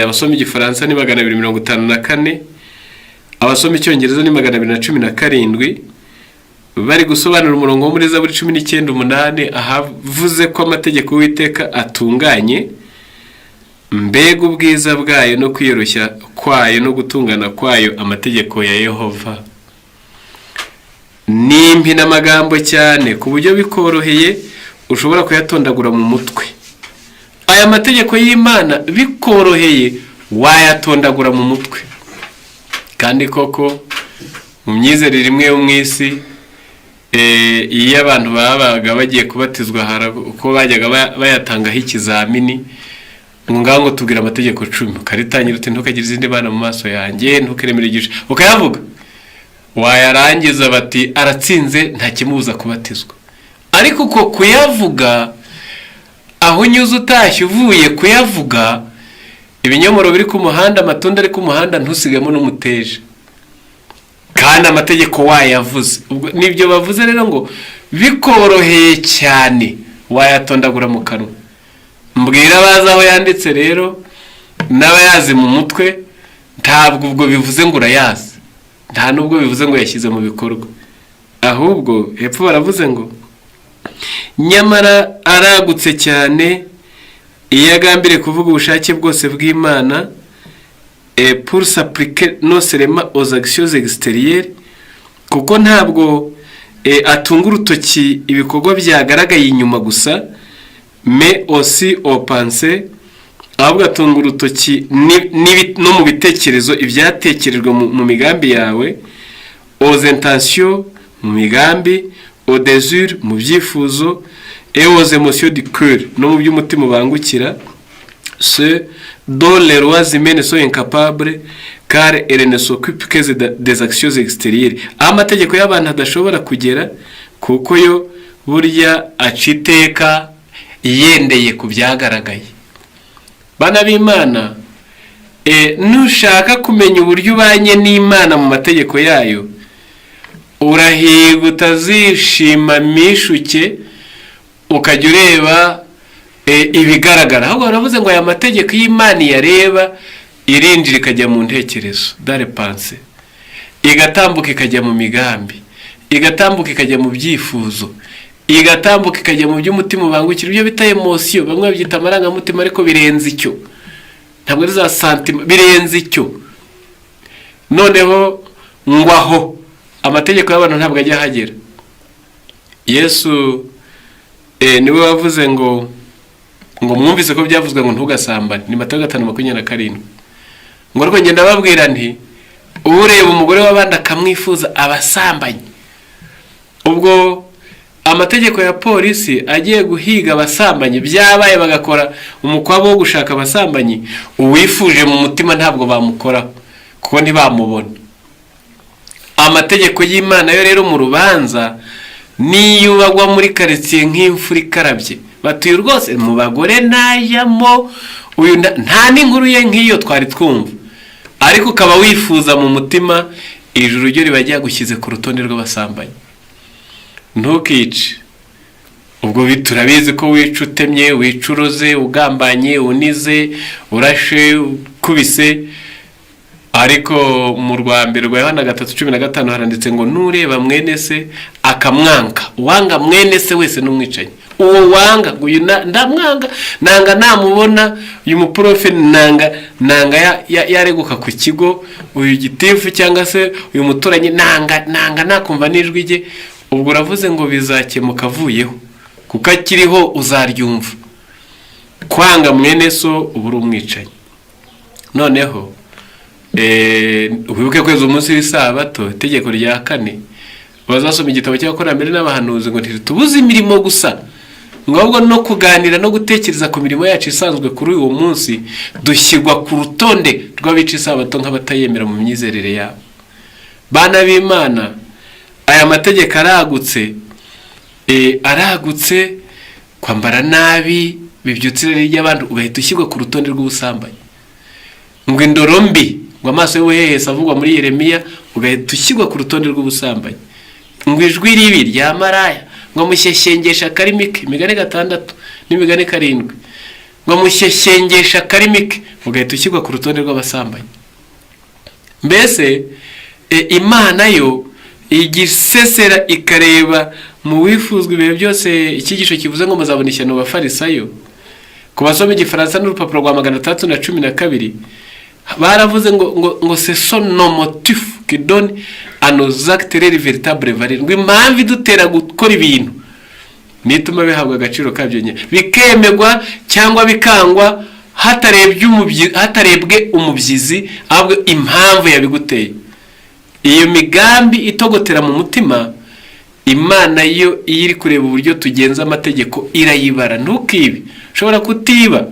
Abasoma igifaransa ni 254, abasoma icyongereza ni 217. Bari gusobanura umurongo wo muri Zaburi 19:8 ahavuze ko amategeko y'Uwiteka atunganye, mbega ubwiza bwayo no kwiyoroshya kwayo no gutungana kwayo amategeko ya Yehova. Nimpi n'amagambo cyane ku buryo bikoroheye ushobora kuyatondagura mu mutwe. Aya mategeko y'Imana bikoroheye wayatondagura mu mutwe. Kandi koko mu myizerere imwe yo mu isi, iyo abantu babaga bagiye kubatizwa uko bajyaga bayatangaho ikizamini, ngo tubwira amategeko 10, ukaritangira uti ntukagire izindi bana mu maso yanjye, ntukeremere igisha, ukayavuga. Wayarangiza bati aratsinze, nta kimubuza kubatizwa. Ariko uko kuyavuga, aho unyuze utashye uvuye kuyavuga, ibinyomoro biri ku muhanda, amatunda ari ku muhanda, ntusigemo n'umuteja. Kandi amategeko wayavuze. Nibyo bavuze rero ngo bikoroheye cyane wayatondagura mu kanwa. Mbwira baza aho yanditse rero n'abayazi mu mutwe, ntabwo ubwo bivuze ngo urayazi, nta nubwo bivuze ngo yashyize mu bikorwa. Ahubwo hepfo baravuze ngo nyamara aragutse cyane iyo agambire kuvuga ubushake bwose bw'Imana, pour s'appliquer non seulement aux actions extérieures, kuko ntabwo atunga urutoki ibikorwa byagaragaye inyuma gusa, mais aussi aux pensées, ahubwo atunga urutoki no mu bitekerezo ibyatekerejwe mu migambi yawe, aux intentions mu migambi, aux désirs mu byifuzo, et aux émotions du cœur no mu by'umutima ubangukira, ce dont les lois humaines sont incapables car elles ne s'occupent que des actions extérieures. Amategeko y'abantu adashobora kugera kuko yo burya aciteka yendeye ku byagaragaye. Bana b'Imana, nushaka kumenya uburyo ubanye n'Imana mu mategeko yayo, urahiga utazishima mishuke ukajya ureba ibigaragara. Ahubwo baravuze ngo aya mategeko y'Imana yareba irinjira ikajya mu ntekerezo, dare pense, igatambuka ikajya mu migambi, igatambuka ikajya mu byifuzo, igatambuka ikajya mu by'umutima ubangukira, ibyo bita emotion, bamwe babyita amarangamutima, ariko birenze icyo, ntabwo ari za sentiment, birenze icyo. Noneho ngwaho amategeko y'abantu ntabwo ajya hagera. Yesu niwe wavuze ngo mwumvise ko byavuzwe ngo ntugasambane, ni Matayo 5:27. Ngo ariko ngenda babwira nti ureba umugore w'abandi akamwifuza abasambanye. Ubwo amategeko ya polisi agiye guhiga abasambanyi, byabaye bagakora umukwabo wo gushaka abasambanyi, uwifuje mu mutima ntabwo bamukora kuko ntibamubona. Amategeko y'Imana yo rero mu rubanza niyo bagwa muri quartier nk'imfura ikarabye, batuye rwose mu bagore najyamo, uyu nta n'inkuru ye nk'iyo twari twumva, ariko ukaba wifuza mu mutima, ijuru ryo ribajya gushyize ku rutonde rw'abasambanyi. Ntukice. Ubwo turabizi ko wica utemye, wica uroze, ugambanye, unize, urashe, ukubise. Ariko mu Rwambere rwa Yohana 3:15 haranditse ngo nureba mwene se akamwanka, wanga mwene se wese n'umwicanyi. Uwo wanga uyu ndamwanga, nanga namubona uyu muprofe, nanga yareguka ku kigo, uyu gitifu cyangwa se uyu muturanyi, nanga nakumva nijwi rye. Ubwo uravuze ngo bizakemuka avuyeho, kuko akiriho uzaryumva. Kwanga mwene so ubura umwicanyi. Noneho wibuke kweza umunsi w'isabato, itegeko rya 4, bazasoma igitabo cy'Abakurambere n'Abahanuzi ngo ntitubuze imirimo gusa, ahubwo no kuganira no gutekereza ku mirimo yacu isanzwe kuri uwo munsi dushyirwa ku rutonde rw'abica isabato nk'abatayemera mu myizerere yabo. Bana b'Imana, aya mategeko aragutse, kwambara nabi bibyutse irari ry'abandi, ugahita ushyirwa ku rutonde rw'ubusambanyi. Ngo indoro mbi, ngo amaso y'ubuhehesi avugwa muri Yeremiya, ugahita ushyirwa ku rutonde rw'ubusambanyi. Ngo ijwi ribi rya maraya, ngo mushyeshyengesha akarimi ke, Imigani 6 n'Imigani 7, ngo mushyeshyengesha akarimi ke, ugahita ushyirwa ku rutonde rw'abasambanyi. Mbese Imana yo igisesera ikareba mu wifuzwa ibihe byose. Icyigisho kivuze ngo muzabona ishyano bafarisayo, ku basoma Igifaransa n'urupapuro rwa 312 baravuze ngo c'est son motif qui donne à nos actes les véritables valeurs. Ngo impamvu idutera gukora ibintu nituma bihabwa agaciro kabyo nye, bikemegwa cyangwa bikangwa hatarebwe umubyizi, ahubwo impamvu yabiguteye. Iyo migambi itogotera mu mutima, Imana yo iri kureba uburyo tugenza amategeko irayibara. Ntukibe, ushobora kutiba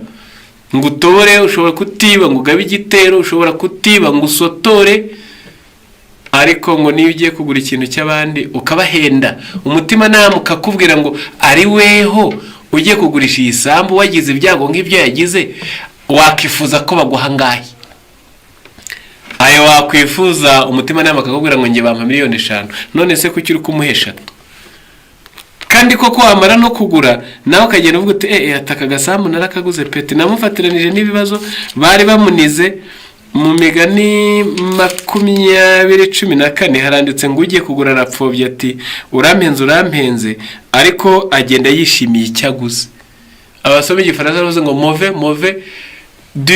ngo utore, ushobora kutiba ngo ugabe igitero, ushobora kutiba ngo usotore, ariko ngo niyo ugiye kugura ikintu cy'abandi ukabahenda, umutima nama ukakubwira ngo ari weho ugiye kugurisha iyi sambu wagize ibyago nk'ibyo yagize, wakifuza ko baguhangaye. Ayo wakwifuza umutima nama akakubwira ngo nge bampa miliyoni 5, none se kuki uri kumuhesha? Kandi koko wamara no kugura nawe ukagenda uvuga uti ataka gasambu narakaguze peti. Namufatiranije n'ibibazo bari bamunize mu Migani 20:14 haranditse ngo ugiye kugura arapfobya ati urampenze, ariko agenda yishimiye icyaguze. Abasoma Igifaransa bavuze ngo mauvais du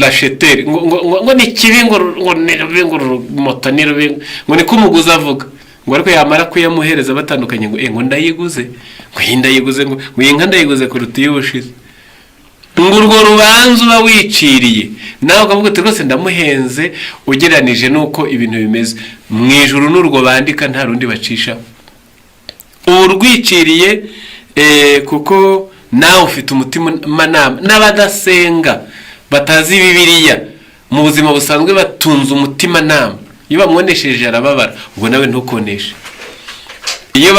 l'acheteur, ngo ni kibi, ngo moto ni rubi, ngo ni kumuguza avuga, ngo ariko yamara kuyamuhereza batandukanye ngo ndayiguze, ngo hindayiguze, ngo inka ndayiguze kuruta y'ubushize. Ngo urwo rubanza uba wiciriye nawe ukavuga uti rwose ndamuhenze ugeranije nuko ibintu bimeze. Mu ijuru n'urwo bandika nta rundi bacisha, urwiciriye kuko nawe ufite umutima manama. N'abadasenga batazi Bibiliya mu buzima busanzwe batunze umutima nama, iyo bamwonesheje arababara, ubwo nawe ntukoneshe. Iyo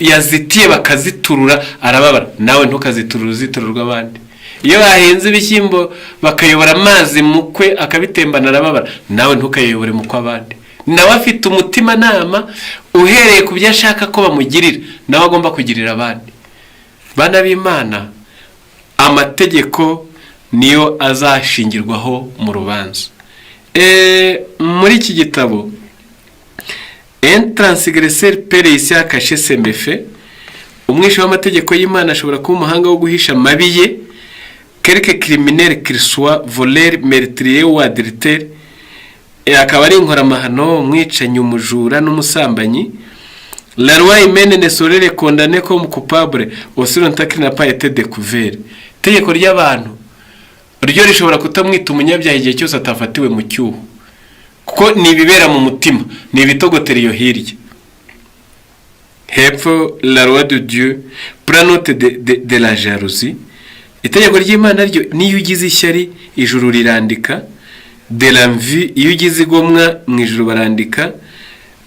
yazitiye bakaziturura arababara, nawe ntukaziturura uruzitiro rw'abandi. Iyo bahenze ibishyimbo bakayobora amazi mukwe akabitembana arababara, nawe ntukayobore mu kw'abandi. Nawe afite umutima nama uhereye ku byo ashaka ko bamugirira, nawe agomba kugirira abandi. Bana b'Imana, amategeko niyo azashingirwaho mu rubanza. Muri iki gitabo un transgresseur peut ici cacher ses méfaits, umwishe w'amategeko y'Imana ashobora kuba umuhanga wo guhisha mabi ye, quelque criminel qu'il soit, voleur, meurtrier ou adultère, akaba ari inkoramahano, umwicanyi, umujura n'umusambanyi. La loi humaine ne saurait les condamner comme coupables aussi longtemps qu'il n'a pas été découvert. Itegeko ry'abantu ryo rishobora kutamwita umunyabyaha igihe cyose atafatiwe mu cyuho, kuko ni ibibera mu mutima, ni ibitogotera iyo hirya. Hepfo, la loi de Dieu prend note de la jalousie. Itegeko ry'Imana ryo niyo ugize ishyari ijuru rirandika, de l'envie iyo ugize igomwa mu ijuru barandika,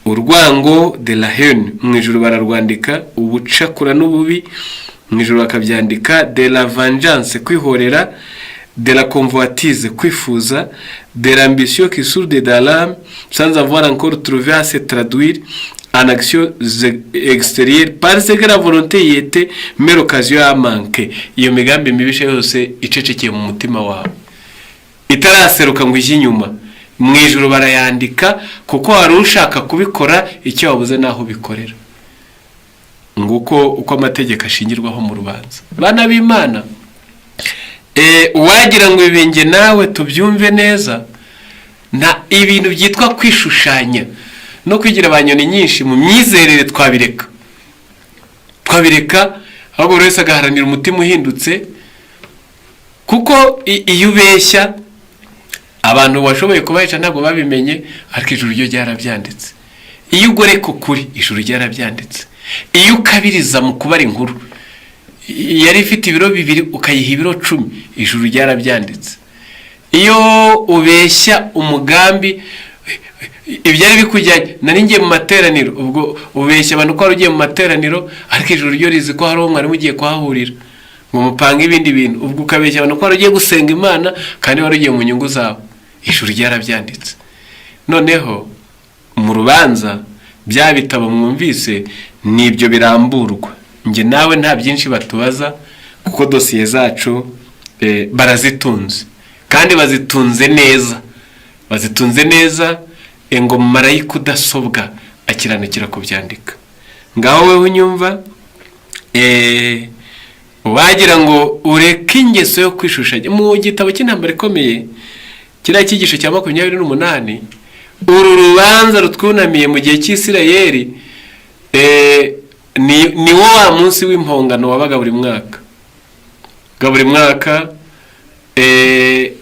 urwango de la haine mu ijuru bararwandika, ubucakura n'ububi mu ijuru bakabyandika, de la vengeance kwihorera, de la convoitise kwifuza, de l'ambition qui sourde dans l'âme sans avoir encore trouvé à se traduire en action extérieure parce que la volonté y était mais l'occasion a manqué. Iyo migambi mibishe yose icecekeye mu mutima wawe itaraseruka ngo ijye inyuma, mu ijuru barayandika, kuko wari ushaka kubikora icyo wabuze naho bikorera. Nguko uko amategeko ashingirwaho mu rubanza. Bana b'Imana, wagira ngo ibenge nawe tubyumve neza, nta ibintu byitwa kwishushanya no kwigira abanyoni nyinshi mu myizerere twabireka, ahubwo buri wese agaharanira umutima uhindutse, kuko iyo ubeshya abantu washoboye kubahisha ntabwo babimenye, ariko ijuru ryo ryarabyanditse. Iyo ugoreka ukuri ijuru ryarabyanditse. Iyo ukabiriza mu kubara inkuru yari ifite ibiro 2 ukayiha ibiro 10, ijuru ryarabyanditse. Iyo ubeshya umugambi ibyari bikujyanye, nari ngiye mu materaniro, ubwo ubeshya abantu ko ugiye mu materaniro, ariko ijuru ryo rizi ko hari umwari mugiye kuhahurira ngo mupanga ibindi bintu, ubwo ukabeshya abantu ko ugiye gusenga Imana kandi wari ugiye mu nyungu zawe. Ijuru ryarabyanditse. Noneho mu rubanza bya bitabo mwumvise nibyo biramburwa. Nge nawe nta byinshi batubaza kuko dosiye zacu barazitunze, kandi bazitunze neza, ngo marayika udasobwa akiranukira kubyandika. Ngaho wewe unyumva, wagira ngo ureke ingeso yo kwishushanya. Mu gitabo cy'intambara ikomeye kiriya cyigisho cya 28, uru rubanza rutwunamiye mu gihe cy'Isirayeli, ni wo wa munsi w'impongano wabaga buri mwaka.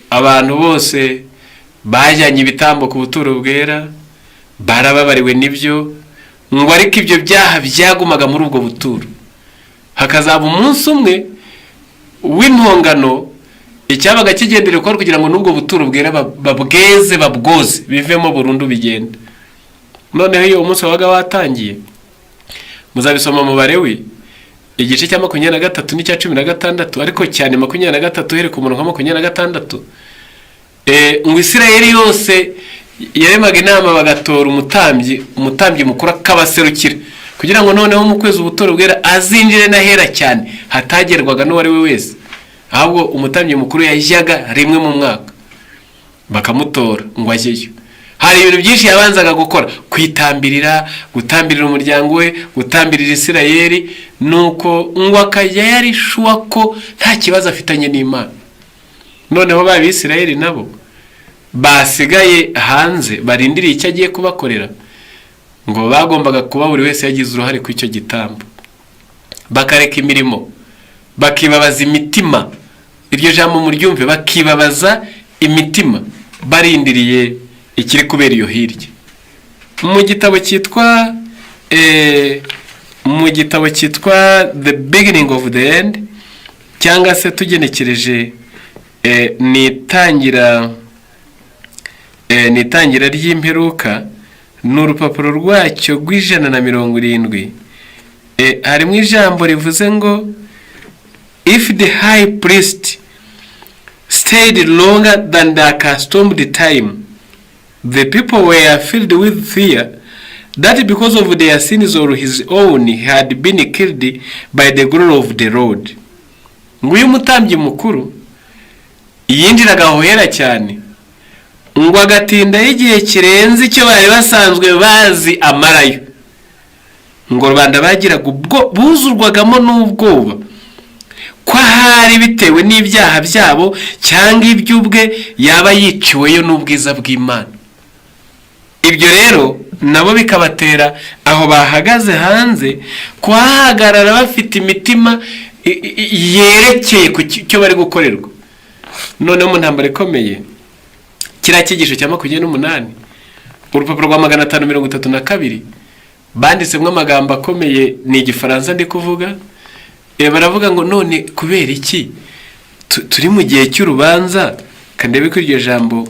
Abantu bose bajyanye ibitambo ku buturo bwera, barababariwe n'ibyo, ngo ariko ibyo byaha byagumaga muri ubwo buturo. Hakazaba umunsi umwe w'impongano, icyabaga kigenderewe ko kugira ngo n'ubwo buturo bwera babwoze bivemo burundu bigenda. Noneho iyo umunsi wabaga watangiye, muzabisoma mu Balewi igice cya 23 n'icya 16, ariko cyane 23 here ku murongo wa 26. Ngo Isirayeli yose yaremaga inama bagatora umutambyi mukuru akabaserukira, kugira ngo noneho mu kwezi ubuturo bwera azinjire n'ahera cyane hatagerwaga n'uwari we wese, ahubwo umutambyi mukuru yajyaga rimwe mu mwaka bakamutora ngo ajyeyo. Hari ibintu byinshi yabanzaga gukora, gutambirira umuryango we, gutambirira Isirayeli, nuko ngo akajya yari shuwa ko nta kibazo afitanye n'Imana. Noneho ba Isirayeli nabo basigaye hanze barindiriye icyo agiye kubakorera, ngo bagombaga kuba buri wese yagize uruhare ku icyo gitambo, bakareka imirimo, bakibabaza imitima. Iryo jambo muryumve, bakibabaza imitima, barindiriye ikiri kubera iyo hirya. Mu gitabo cyitwa The Beginning of the End, cyangwa se tugenekereje ni itangira ry'imperuka, n'urupapuro rwacyo rw'170, harimo ijambo rivuze ngo if the high priest stayed longer than the accustomed time, the people were filled with fear that because of their sins or his own he had been killed by the glory of the Lord. Ngo uyu mutambyi mukuru yinjiraga hohera cyane, ngo agatinda igihe kirenze icyo bari basanzwe bazi amarayo. Ngo rubanda bagiraga ubwo buzurwagamo n'ubwoba ko hari bitewe n'ibyaha byabo cyangwa iby'ubwe yaba yiciweyo n'ubwiza bw'Imana. Ibyo rero nabo bikabatera aho bahagaze hanze kuhahagarara bafite imitima yerekeye ku cyo bari gukorerwa. Noneho mu ntambara ikomeye, kiriya cyigisho cya 28, urupapuro rwa 532, banditsemo amagambo akomeye, ni Igifaransa ndi kuvuga. Baravuga ngo none kubera iki turi mu gihe cy'urubanza, kandebe ko iryo jambo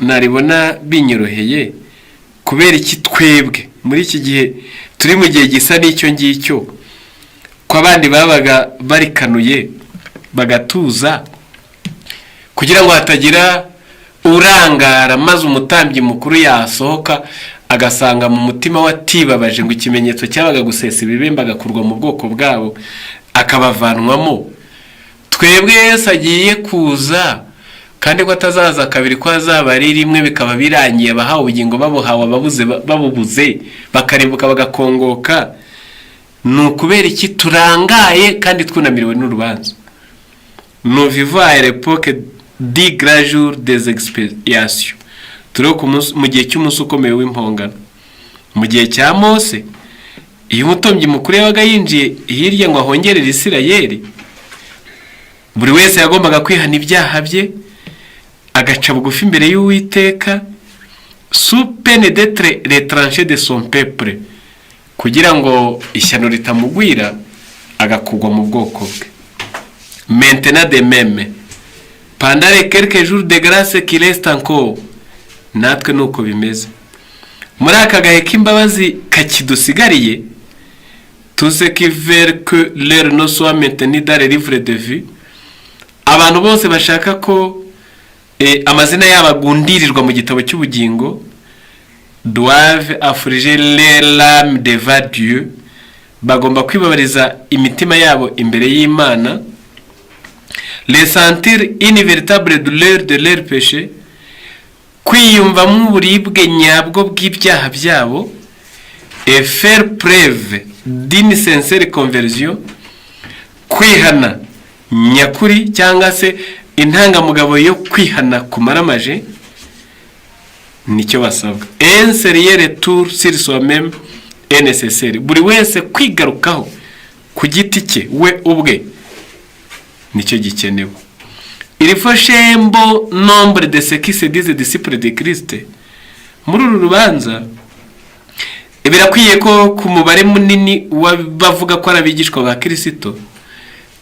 naribona binyoroheye, kubera iki twebwe muri iki gihe turi mu gihe gisa n'icyo ngicyo, ko abandi babaga barikanuye bagatuza, kugira ngo hatagira urangara maze umutambyi mukuru yasohoka agasanga mu mutima watibabaje ngo ikimenyetso cyabaga gusesa ibibembe agakurwa mu bwoko bwabo akabavanwamo. Twebwe Yesu agiye kuza, kandi ko atazaza kabiri, ko azaba ari rimwe bikaba birangiye, abahawe ubugingo babuhawe, ababuze babubuze, bakarimbuka bagakongoka. Nukubera iki turangaye kandi twunamiriwe n'urubanza? Nous vivons à l'époque du grand jour des expiations. Turi mu gihe cy'umunsi ukomeye w'impongano. Mu gihe cya Mose, iyo umutambyi mukuru yabaga yinjiye hirya ngo ahongerere Isirayeli, buri wese yagombaga kwihana ibyaha bye, agaca bugufi imbere y'Uwiteka, sous peine d'être retranché de son peuple, kugira ngo ishyano ritamugwira agakugwa mu bwoko bwe. Maintenant de même, pendant les quelques jours de grâce qui restent encore, natwe nuko bimeze. Muri aka gahe k'imbabazi kakidusigariye, tous ceux qui veulent que leur nom soit maintenu dans le livre de vie, abantu bose bashaka ko amazina yabo agundirirwa mu gitabo cy'ubugingo, doivent affliger leur âme devant Dieu, bagomba kwibabariza imitima yabo imbere y'Imana, les sentir une véritable douleur de leur péché, kwiyumvamo uburibwe nyabwo bw'ibyaha byabo, et faire preuve d'une sincère conversion, kwihana nyakuri cyangwa se intangamugabo yo kwihana kumaramaje, nicyo basabwa. Un sérieux retour sur soi-même est nécessaire. Buri wese kwigarukaho ku giti cye we ubwe nicyo gikenewe. Il faut chembo nombre de ceux qui se disent disciples de Christ. Muri uru rubanza birakwiye ko ku mubare munini bavuga ko arabigishwa ba Kristo,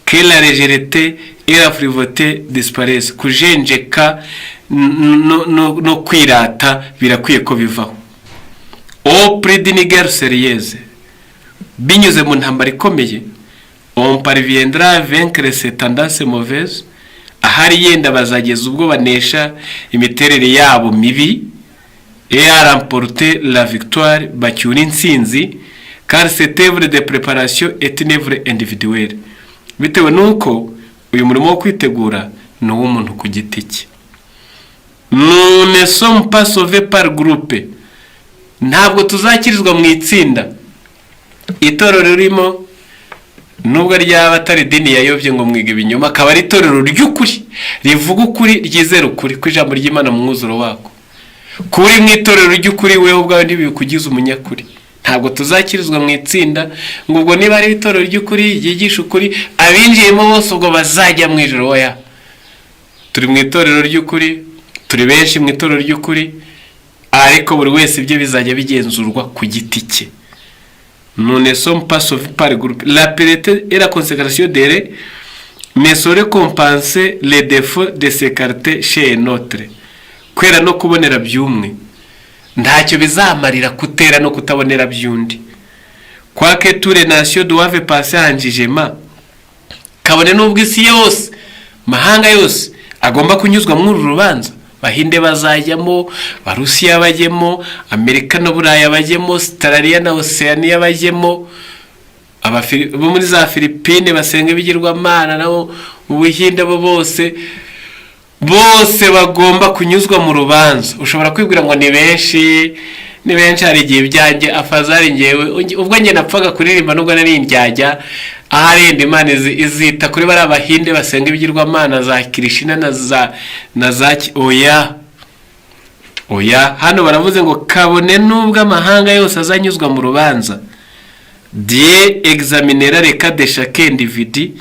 que la légèreté et la frivolité disparaissent, kujenjeka no kwirata birakwiye ko bivaho. Au prix d'une guerre sérieuse, binyuze mu ntambara ikomeye, on parviendra à vaincre ces tendances mauvaises, ahari yenda bazageza ubwo banesha imiterere yabo mibi, et à remporter la victoire, bacyura intsinzi, car cette œuvre de préparation est une œuvre individuelle. Bitewe nuko uyu murimo wo kwitegura ni uw'umuntu ku giti cye. Nous ne sommes pas sauvés par groupe. Ntabwo tuzakirizwa mu itsinda. Itorero ririmo nubwo ryaba atari dini yayobye ngo mwiga ibinyoma, akaba ari itorero ry'ukuri rivuga ukuri, ryizera ukuri ku ijambo ry'Imana mu mwuzuro wako. Kuri mu itorero ry'ukuri wewe ubwawe ntibikugize umunyakuri. Ntabwo tuzakirizwa mu itsinda ngo ubwo niba ari itorero ry'ukuri ryigisha ukuri, abinjiyemo bose ubwo bazajya mu ijuru. Oya, turi mu itorero ry'ukuri, turi benshi mu itorero ry'ukuri, ariko buri wese ibyo bizajya bigenzurwa ku giti cye. Nous ne sommes pas sauvés par groupe. La piété et la consécration d'elle ne saurait compenser les défauts de s'écarter chez un autre. Kwera no kubonera byumwe ntacyo bizamarira kutera no kutabonera byundi. Quoique toutes les nations doivent passer en jugement, kabone n'ubwo isi yose, mahanga yose agomba kunyuzwa muri uru rubanza. Bahinde bazajyamo, Barusiya bajyemo, Amerika no Buraya bajyemo, Australia na Oceania bajyemo, bo muri za Philippines basenga ibigirwamana nabo Ubuhinde bo bose bagomba kunyuzwa mu rubanza. Ushobora kwibwira ngo ni benshi hari igihe byanjye afazari ngewe ubwo njye napfaga kuririmba nubwo nari indyajya, aharenda Imana izita kuri bari Abahinde basenga ibigirwamana za Krishna na za oya hano baravuze ngo kabone nubwo amahanga yose azanyuzwa mu rubanza. Dieu examinera les cas de chaque individu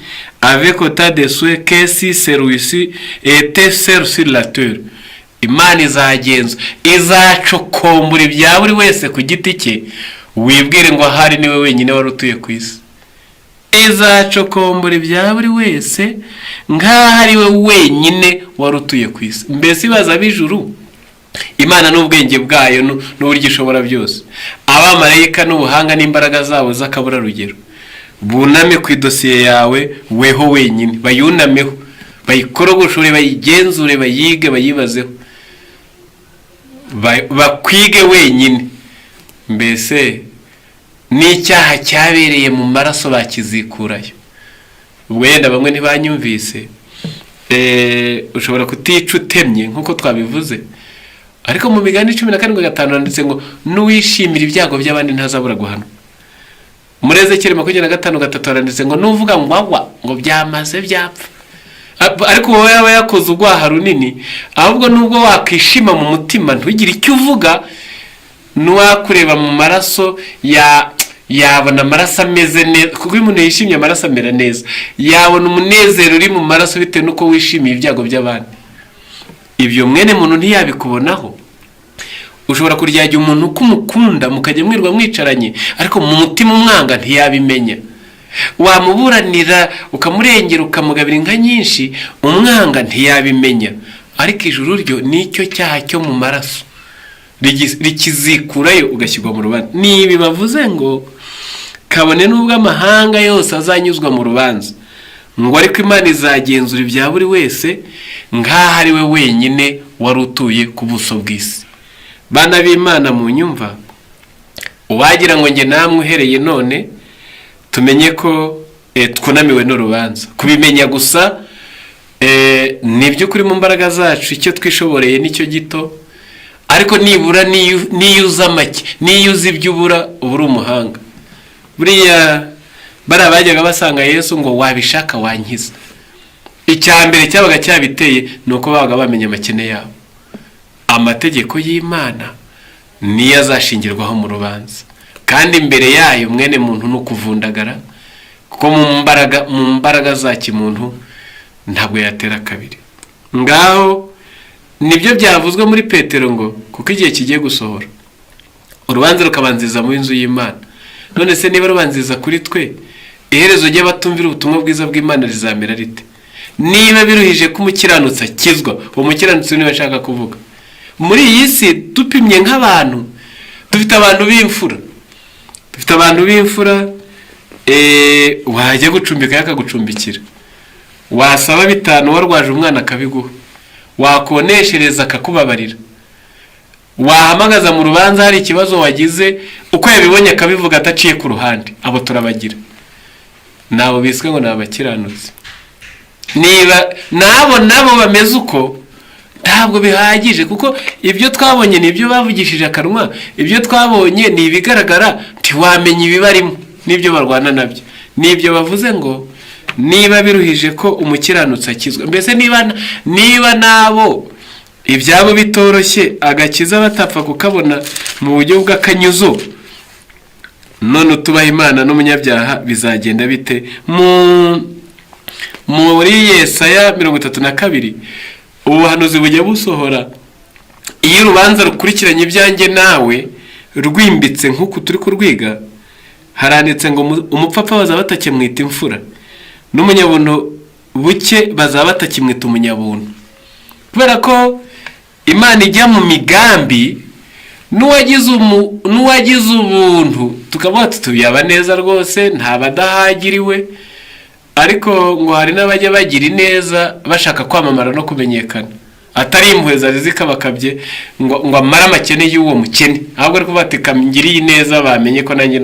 avec autant de souhait que si celui-ci était seul sur la terre. Imana izagenza, izacokombura ibya buri wese ku giti cye, wibwire ngo ahari niwe wenyine wari utuye ku isi. Izacokombura ibya buri wese nk'ahari we wenyine wari utuye ku isi. Mbese ibaza b'ijuru, Imana n'ubwenge bwayo n'uburyo ishobora byose, abamarayika n'ubuhanga n'imbaraga zabo z'akabura rugero, buname ku idosiye yawe weho wenyine, bayunameho, bayikorogoshore, bayigenzure, bayige, bayibazeho, bakwige wenyine. Mbese n'icyaha cyabereye mu maraso bakizikurayo. Ubwo yenda bamwe ntibanyumvise, ushobora kutica utemye nk'uko twabivuze, ariko mu Migani 17:5 handitse ngo n'uwishimira ibyago by'abandi ntazabura guhanwa. Muri Ezekiyeli 25:3 handitse ngo nuvuga ngo byamaze byapfa. Ariko wowe yaba yakoze ugwaha runini, ahubwo nubwo wakishima mu mutima ntugire icyo uvuga, n'uwakureba mu maraso yabona amaraso ameze neza, kuko umuntu yishimye amaraso amera neza, yabona umunezero uri mu maraso bitewe nuko wishimiye ibyago by'abandi. Ibyo mwene muntu ntiyabikubonaho. Ushobora kuryajya umuntu kumukunda mukajya mwirwa mwicaranye, ariko mu mutima umwanga ntiyabimenya. wamuburanira ukamurengera ukamugabira inka nyinshi, umwanga ntiyabimenya, ariko ijuru ryo nicyo cyaha cyo mu maraso rikizikurayo ugashyirwa mu rubanza. Nibi bavuze ngo kabone n'ubwo amahanga yose azanyuzwa mu rubanza, ngo ariko Imana izagenzura ibya buri wese nk'aho ari we wenyine wari utuye ku buso bw'isi. Bana b'Imana mu nyumva, uwagira ngo njye namwe uhereye none tumenye ko twunamiwe n'urubanza. Kubimenya gusa nibyo kuri mu mbaraga zacu, icyo twishoboreye nicyo gito, ariko nibura niyo uza make, niyo uzi ibyo ubura umuhanga. Buriya bari abajyaga basanga Yesu ngo wabishaka wankiza, icya mbere cyabaga cyabiteye ni uko babaga bamenya amakene yabo. Amategeko y'Imana niyo azashingirwaho mu rubanza, kandi imbere yayo mwene muntu ni ukuvundagara, kuko mu mbaraga za kimuntu ntabwo yatera kabiri. Ngaho nibyo byavuzwe muri Petero ngo kuko igihe kigiye gusohora urubanza rukabanziza mu nzu y'Imana. None se niba rubanziza kuri twe, iherezo ry'abatumvira ubutumwa bwiza bw'Imana rizamera rite? Niba biruhije ko umukiranutsi akizwa, uwo mukiranutsi niwe ashaka kuvuga. Muri iyi si dupimye nk'abantu, dufite abantu b'imfura, wajya gucumbika yakagucumbikira, wasaba 5 warwaje umwana akabiguha, wakoneshereza akakubabarira, wahamagaza mu rubanza hari ikibazo wagize, uko yabibonye akabivuga ataciye ku ruhande. Abo turabagira, nabo biswe ngo nabakiranutsi. Niba nabo bameze uko, ntabwo bihagije, kuko ibyo twabonye nibyo bavugishije akanwa, ibyo twabonye ni ibigaragara, ntiwamenya ibibarimo n'ibyo barwana nabyo. Nibyo bavuze ngo niba biruhije ko umukiranutsi akizwa. Mbese niba nabo ibyabo bitoroshye agakiza batapfa kukabona mu buryo bw'akanyuzo, none tubaha Imana n'umunyabyaha bizagenda bite? Muri Yesaya 32 ubuhanuzi bujya busohora, iyo urubanza rukurikiranye ibyanjye nawe rwimbitse nk'uku turi kurwiga, haranditse ngo umupfapfa bazaba batakimwita imfura, n'umunyabuntu buke bazaba batakimwita umunyabuntu. Kubera ko Imana ijya mu migambi, n'uwagize ubuntu tukavuga tuyaba neza rwose, ntabadahagiriwe, ariko ngo hari n'abajya bagira ineza bashaka kwamamara no kumenyekana, atari impuhwe zari zikabakabye ngo amara amakene y'uwo mukene, ahubwo ariko batekangiriye ineza bamenye ko nanjye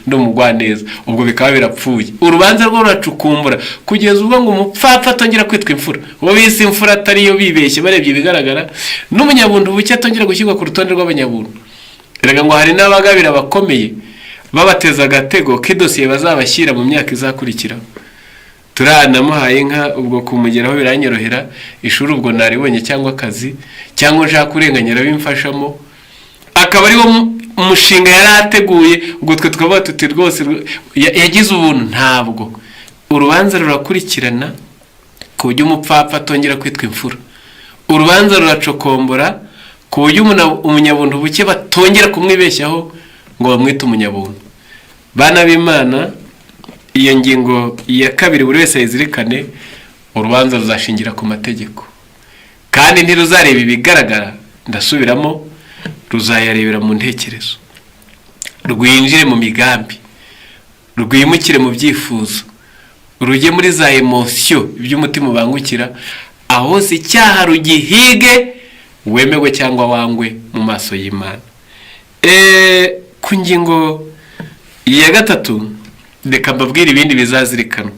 ndumugwa neza. Ubwo bikaba birapfuye, urubanza rwo ruracukumbura kugeza ubwo ngo umupfapfa atongera kwitwa imfura. Uwo bise imfura atariyo bibeshye barebye ibigaragara, n'umunyabuntu buke atongera gushyirwa ku rutonde rw'abanyabuntu. Erega ngo hari n'abagabira bakomeye babateza agatego k'idosiye bazabashyira mu myaka izakurikiraho. Turanamuhaye inka, ubwo kumugeraho biranyorohera, ishuri ubwo naribonye cyangwa akazi, cyangwa nshaka kurenganyira bimfashamo, akaba ari wo umushinga yari ateguye. Ubwo twe tukavuga tuti rwose yagize ubuntu. Ntabwo urubanza rurakurikirana ku buryo umupfapfa atongera kwitwa imfura, urubanza ruracokombora ku buryo umunyabuntu buke batongera kumwibeshyaho ngo bamwite umunyabuntu. Bana b'Imana, iyo ngingo ya 2 buri wese ayizirikane, urubanza ruzashingira ku mategeko, kandi ntiruzareba ibigaragara. Ndasubiramo, ruzayarebera mu ntekerezo, rwinjire mu migambi, rwimukire mu byifuzo, rujye muri za emotion iby'umutima ubangukira, aho si icyaha rugihige, wemewe cyangwa wangwe mu maso y'Imana. Ku ngingo ya 3 reka mbabwire ibindi bizazirikanwa.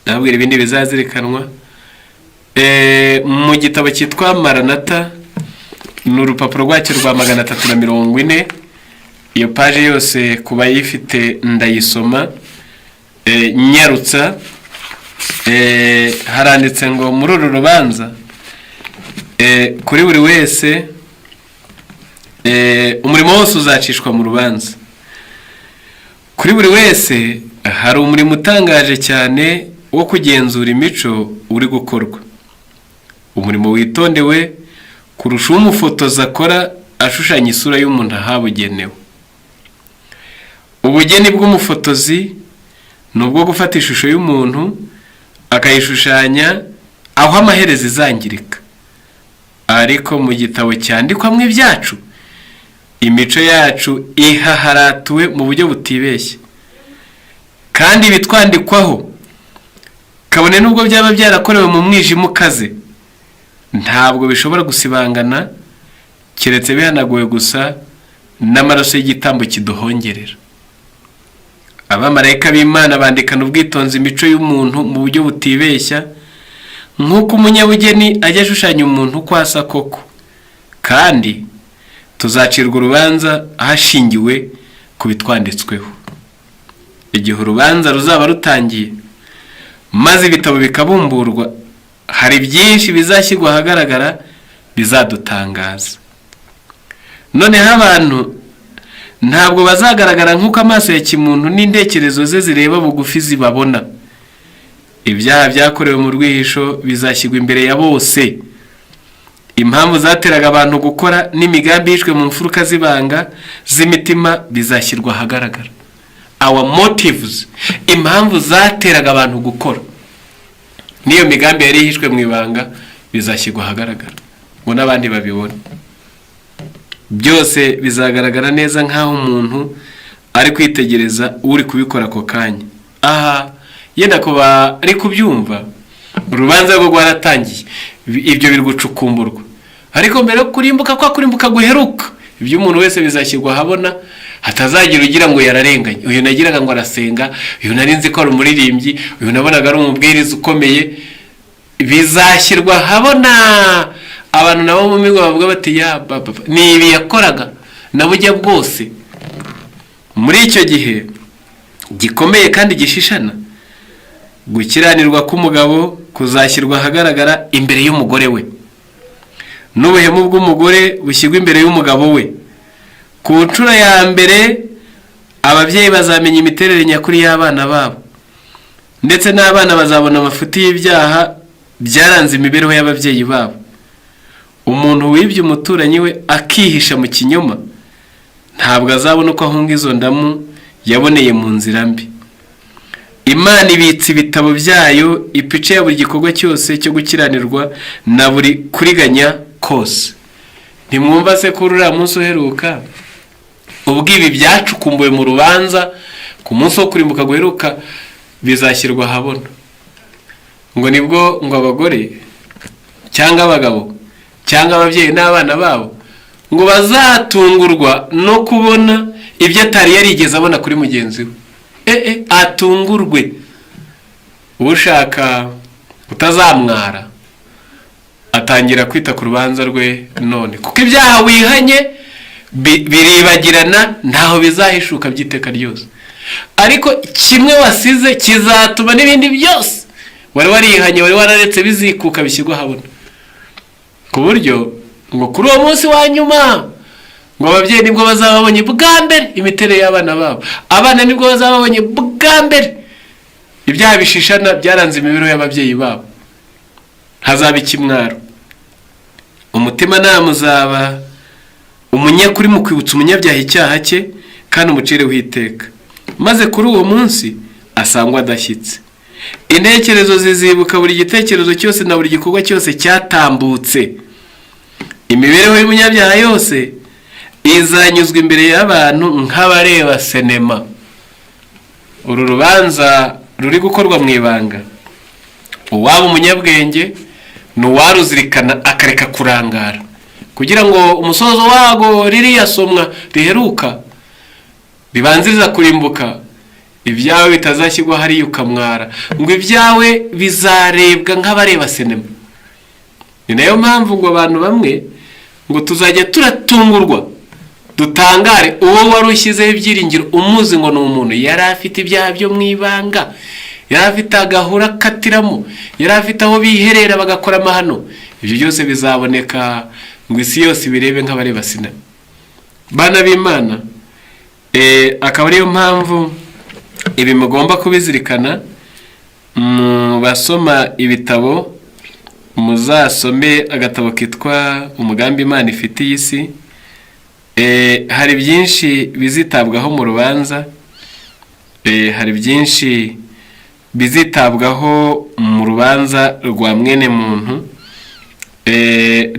Nabwira ibindi bizazirikanwa mu gitabo cyitwa Maranatha, ni urupapuro rwacyo rwa 340. Iyo page yose kuba yifite ndayisoma nyarutsa. Haranditse ngo muri uru rubanza kuri buri wese umurimo wose uzacishwa mu rubanza. Kuri buri wese hari umurimo utangaje cyane wo kugenzura imico uri gukorwa, umurimo witondewe kurusha umufotozi akora ashushanya isura y'umuntu ahabugenewe. Ubugeni bw'umufotozi nubwo gufata ishusho y'umuntu akayishushanya aho amaherezo izangirika. Ariko mu gitabo cyandikwamo ibyacu, imico yacu ihaharatuwe mu buryo butibeshye, kandi bitwandikwaho kabone nubwo byaba byarakorewe mu mwijima ukaze, ntabwo bishobora gusibangana keretse bihanaguwe gusa n'amaraso y'igitambo kiduhongerera. Abamarayika b'Imana bandikana ubwitonzi imico y'umuntu mu buryo butibeshya, nk'uko umunyabugeni ajya ashushanya umuntu uko asa koko, kandi tuzacirwa urubanza hashingiwe ku bitwanditsweho. Igihe urubanza ruzaba rutangiye maze ibitabo bikabumburwa, hari byinshi bizashyirwa ahagaragara bizadutangaza. Noneho abantu ntabwo bazagaragara nk'uko amaso ya kimuntu n'intekerezo ze zireba bugufi zibabona. Ibyaha byakorewe mu rwihisho bizashyirwa imbere ya bose. Impamvu zateraga abantu gukora n'imigambi yishwe mu mfuruka z'ibanga z'imitima bizashyirwa ahagaragara. Our motives, impamvu zateraga abantu gukora n'iyo migambi yari yishwe mu ibanga bizashyirwa ahagaragara ngo n'abandi babibone. Byose bizagaragara neza nk'aho umuntu ari kwitegereza uri kubikora ako kanya. Aha yenda kuba ari kubyumva, urubanza rwo rwaratangiye, ibyo biri gucukumburwa. Ariko mbere yo kurimbuka guheruka, ibyo umuntu wese bizashyirwa ahabona, hatazagira ugira ngo yararenganye. Uyu nagiraga ngo arasenga, uyu nari nzi ko ari umuririmbyi, uyu nabonaga ari umubwiriza ukomeye. Bizashyirwa ahabona, abantu nabo mu migo bavuga bati ya baba ni ibi yakoraga na burya bwose. Muri icyo gihe gikomeye kandi gishishana, gukiranirwa k'umugabo kuzashyirwa ahagaragara imbere y'umugore we, n'ubuhemu bw'umugore bushyirwa imbere y'umugabo we. Ku nshuro ya mbere ababyeyi bazamenya imiterere nyakuri y'abana babo, ndetse n'abana bazabona amafuti y'ibyaha byaranze imibereho y'ababyeyi babo. Umuntu wibye umuturanyi we akihisha mu kinyoma ntabwo azabona uko ahunga izo ndamu yaboneye mu nzira mbi. Imana ibitse ibitabo byayo ipice ya buri gikorwa cyose cyo gukiranirwa na buri kuriganya kose. Ntimwumva se ko uriya munsi uheruka ubwo ibi byacukumbuwe mu rubanza ku munsi wo kurimbuka guheruka bizashyirwa ahabona, ngo nibwo ngo abagore cyangwa abagabo cyangwa ababyeyi n'abana babo ngo bazatungurwa no kubona ibyo atari yarigeze abona kuri mugenzi we. Atungurwe. Ushaka utazamwara atangira kwita ku rubanza rwe none, kuko ibyaha wihanye biribagirana, ntaho bizahishuka by'iteka ryose. Ariko kimwe wasize kizatuma n'ibindi byose wari warihanye wari wararetse bizikuka bishyirwa ahabona, ku buryo ngo kuri uwo munsi wa nyuma ngo ababyeyi nibwo bazaba babonye bwa mbere imiterere y'abana babo, abana nibwo bazaba babonye bwa mbere ibyaha bishishana byaranze imibereho y'ababyeyi babo. Hazaba ikimwaro, umutima nama uzaba umunyakuri mu kwibutsa umunyabyaha icyaha cye kandi umucireho iteka, maze kuri uwo munsi asangwa adashyitse. Intekerezo zizibuka buri gitekerezo cyose na buri gikorwa cyose cyatambutse. Imibereho y'umunyabyaha yose izanyuzwa imbere y'abantu nk'abareba sinema. Uru rubanza ruri gukorwa mu ibanga, uwaba umunyabwenge n'uwaruzirikana akareka kurangara, kugira ngo umusozo wago ririya somwa riheruka ribanziriza kurimbuka, ibyawe bitazashyirwa hariya ukamwara, ngo ibyawe bizarebwa nk'abareba sinema. Ni nayo mpamvu ngo abantu bamwe ngo tuzajya turatungurwa dutangare uwo wari ushyizeho ibyiringiro umuzi ngo ni umuntu yari afite ibyaha byo mu ibanga, yari afite agahura katiramo, yari afite aho biherera bagakora amahano. Ibyo byose bizaboneka ngo isi yose birebe nk'abareba sinema. Bana b'Imana, akaba ariyo mpamvu ibi mugomba kubizirikana. Mu basoma ibitabo muzasome agatabo kitwa Umugambi Imana ifitiye isi. Hari byinshi bizitabwaho mu rubanza, hari byinshi bizitabwaho mu rubanza rwa mwene muntu,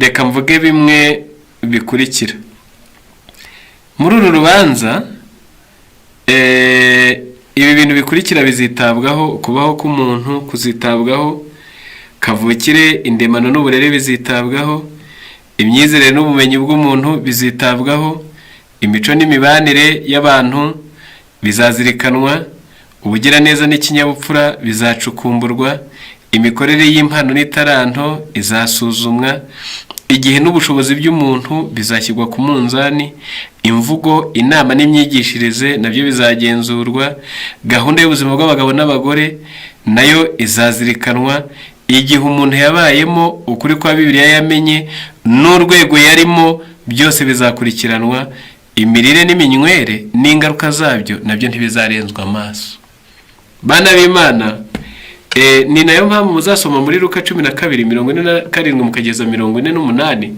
reka mvuge bimwe bikurikira. Muri uru rubanza ibi bintu bikurikira bizitabwaho: kubaho k'umuntu kuzitabwaho, kavukire, indemano n'uburere bizitabwaho, imyizerere n'ubumenyi bw'umuntu bizitabwaho, imico n'imibanire y'abantu bizazirikanwa, ubugiraneza n'ikinyabupfura bizacukumburwa, imikorere y'impano n'itaranto izasuzumwa, igihe n'ubushobozi by'umuntu bizashyirwa ku munzani, imvugo, inama n'imyigishirize nabyo bizagenzurwa, gahunda y'ubuzima bw'abagabo n'abagore nayo izazirikanwa, igihe umuntu yabayemo, ukuri kwa Bibiliya yamenye n'urwego yarimo, byose bizakurikiranwa, imirire n'iminywere n'ingaruka zabyo nabyo ntibizarenzwa amaso. Bana b'Imana, ni nayo mpamvu muzasoma muri Luka 12:47 mukageza 48,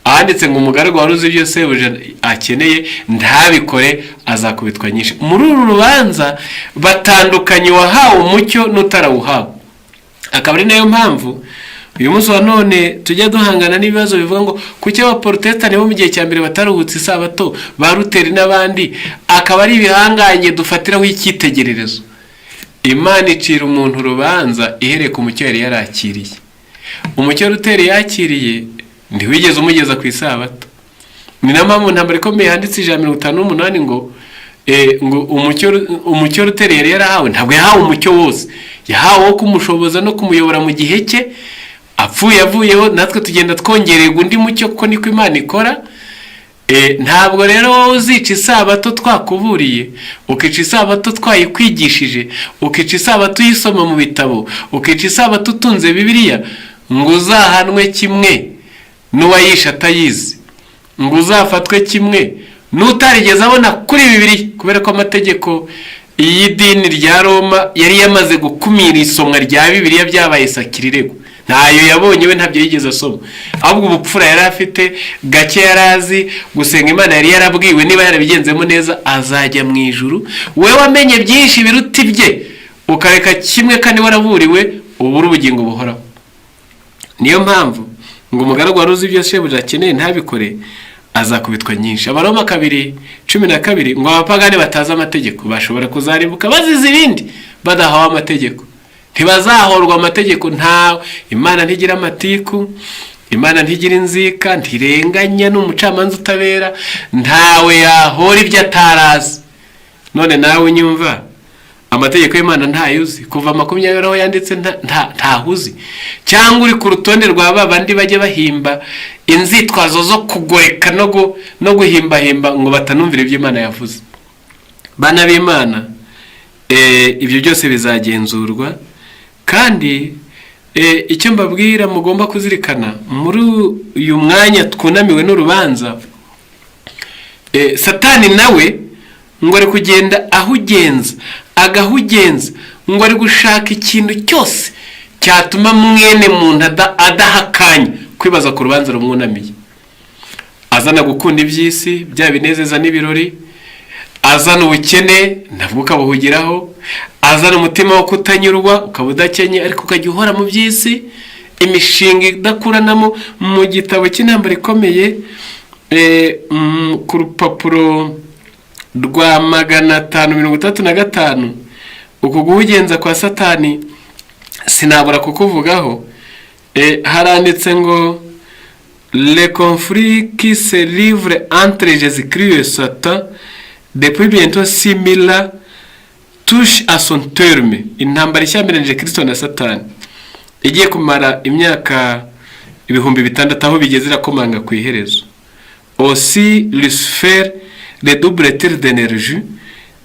ahanditse ngo umugaragu wari uzi ibyo sebuja akeneye ntabikore azakubitwa nyinshi. Muri uru rubanza batandukanye wahawe umucyo n'utarawuhawe. Akaba ari nayo mpamvu uyu munsi wa none tujya duhangana n'ibibazo bivuga ngo kuki abaporotestani bo mu gihe cya mbere bataruhutse isabato, ba Luteri n'abandi, akaba ari ibihanganye dufatiraho icyitegererezo. Imana icira umuntu urubanza ihereye ku mucyo yari yarakiriye. Umucyo Luteri yakiriye ntiwigeze umugeza ku isabato. Ni na mpamvu ntambara ikomeye handitse 158 ngo umucyo Luteri yari yarahawe ntabwo yahawe umucyo wose, yahawe wo kumushoboza no kumuyobora mu gihe cye. Apfuye avuyeho natwe tugenda twongererwa undi mucyo, kuko niko Imana ikora. Ntabwo rero wowe uzica isabato twakuburiye, ukica isabato twayikwigishije, ukica isabato uyisoma mu bitabo, ukica isabato utunze Bibiliya, ngo uzahanwe kimwe n'uwayisha atayizi, ngo uzafatwe kimwe n'utarigeze abona kuri Bibiliya, kubera ko amategeko y'idini rya Roma yari yamaze gukumira isomwa rya Bibiliya, byabaye sakirirego. Ntayo yabonye, we ntabyo yigeze asoma, ahubwo ubupfura yari afite, gake yarazi gusenga Imana yari yarabwiwe, niba yarabigenzemo neza azajya mu ijuru. We wamenye byinshi biruta ibye, ukareka kimwe kandi waraburiwe, ubura ubugingo buhoraho. Niyo mpamvu ngo umugaragu wari uzi ibyo shebuja akeneye ntabikore azakubitwa nyinshi. Abaroma 2:12 ngo abapagani batazi amategeko bashobora kuzarimbuka bazize ibindi badahawe amategeko. Ntibazahorwa amategeko. Ntawe. Imana ntigira amatiku, Imana ntigira inzika, ntirenganya, n'umucamanza utabera, ntawe yahora ibyo atarazi. None nawe unyumva, amategeko y'Imana ntayuzi, kuva 20 aho yanditse ntahuzi, cyangwa uri ku rutonde rwa babandi bajye bahimba inzitwazo zo kugoreka no guhimbahimba ngo batanumvira ibyo Imana yavuze. Bana b'Imana, ibyo byose bizagenzurwa, kandi icyo mbabwira mugomba kuzirikana muri uyu mwanya twunamiwe n'urubanza, Satani nawe ngo ari kugenda ahugenza agahugenza, ngo ari gushaka ikintu cyose cyatuma mwene muntu adahakanya kwibaza ku rubanza rumwunamiye. Azana gukunda iby'isi, bya binezeza n'ibirori, azana ubukene nabwo ukabuhugiraho, azana umutima wo kutanyurwa ukaba udakenye ariko ukajya uhora mu by'isi, imishinga idakuranamo. Mu gitabo cy'intambara ikomeye ku rupapuro rwa 535 uku guhugenza kwa Satani sinabura kukuvugaho. Haranditse ngo le conflit qui se livre entre Jésus-Christ et Satan depuis bientôt 6000 ans touche à son terme. Intambara ishyamiranyije Kristo na Satani igiye kumara imyaka 6,000 aho bigeze irakomanga ku iherezo. Aussi Lucifer, le double tir d'énergie,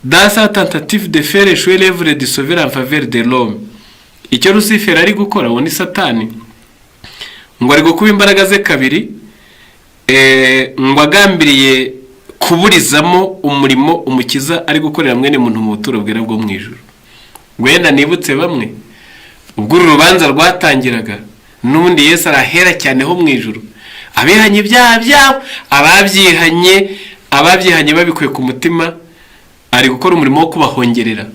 dans sa tentative de faire échouer l'œuvre de sauveur en faveur de l'homme. Icyo Lucifer ari gukora wo ni Satani, ngo ari gukuba imbaraga ze kabiri, ngo agambiriye kuburizamo umurimo umukiza ari gukorera mwene muntu mu buturo bwera bwo mu ijuru. Gwenda nibutse bamwe ubwo urubanza rwatangiraga, n'ubundi Yesu arahera cyane ho mu ijuru, abihanye ibyaha byabo, ababyihanye babikuye ku mutima, ari gukora umurimo wo kubahongerera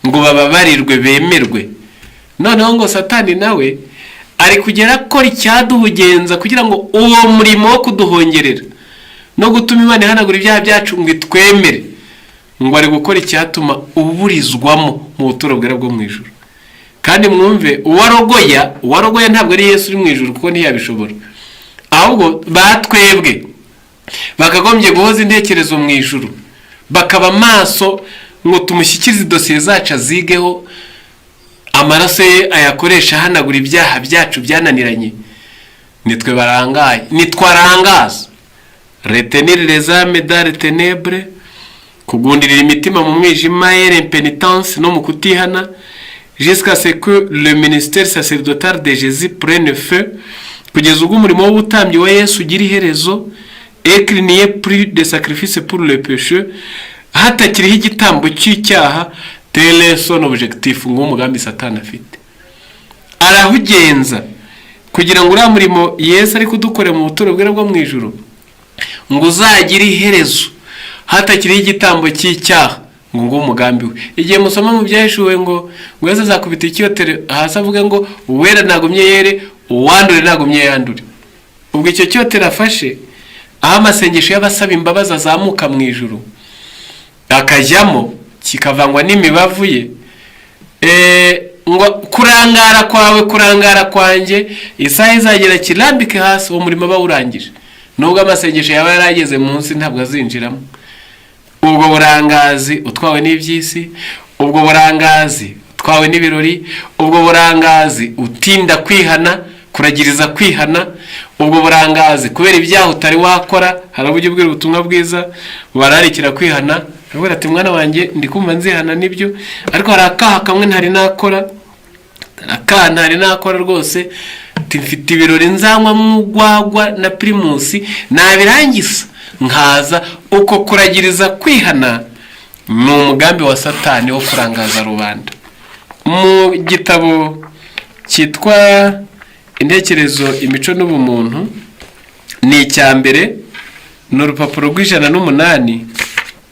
ngo bababarirwe bemerwe. Noneho ngo Satani nawe ari kugera akora icyaduhugenza kugira ngo uwo murimo wo kuduhongerera no gutuma Imana ihanagura ibyaha byacu ngo itwemere, ngo ari gukora icyatuma uburizwamo mu buturo bwera bwo mu ijuru. Kandi mwumve, uwarogoya ntabwo ari Yesu uri mu ijuru kuko ntiyabishobora, ahubwo batwebwe bakagombye guhoza intekerezo mu ijuru, bakaba maso ngo tumushyikirize dosiye zacu azigeho, amaraso ye ayakoresha ahanagura ibyaha byacu byananiranye. Nitwe barangaye, nitwarangaza. Retenir les âmes dans les ténèbres, kugundirira imitima mu mwijima, l'impenitence no mu kutihana, jusqu'à ce que le ministère sacerdotal de Jésus prenne feu, kugeza ubwo umurimo w'ubutambyi wa Yesu ugira iherezo, et qu'il n'y ait plus de sacrifice pour le péché, hatakiriho igitambo cy'icyaha. Tel est son objectif, ng'umugambi Satani afite. Arahugenza kugira ngo uriya murimo Yesu ari kudukorera mu buturo bwera bwo mu ijuru ngo uzagire iherezo, hatakiriho igitambo cy'icyaha, ng'umugambi we. Igihe musoma mu byahishuwe ngo Yesu azakubita icyotero hasi avuga ngo uwera nagumye yere, uwandure nagumye yandure. Ubwo icyo cyotero afashe, aho amasengesho y'abasaba imbabazi azamuka mu ijuru akajyamo, kikavangwa n'imibavu ye, ngo kurangara kwawe kurangara kwanjye isaha izagera kirambike hasi, uwo murimo bawurangije. Nubwo amasengesho yaba yarageze munsi ntabwo azinjiramo. Ubwo burangazi utwawe n'iby'isi, ubwo burangazi utwawe n'ibirori, ubwo burangazi utinda kwihana, kuragiriza kwihana, ubwo burangazi kubera ibyaha utari wakora. Hari uburyo bw'ubutumwa bwiza bararikira kwihana, avuga ati mwana wanjye ndikumva nzihana nibyo, ariko hari akaha kamwe ntari nakora rwose, mfite ibirori nzanywa mugwagwa na primusi nabirangiza nkaza. Uko kuragiriza kwihana ni umugambi wa Satani wo kurangaza rubanda. Mu gitabo cyitwa Intekerezo, Imico n'Ubumuntu, ni icyambere, ni urupapuro rw'108,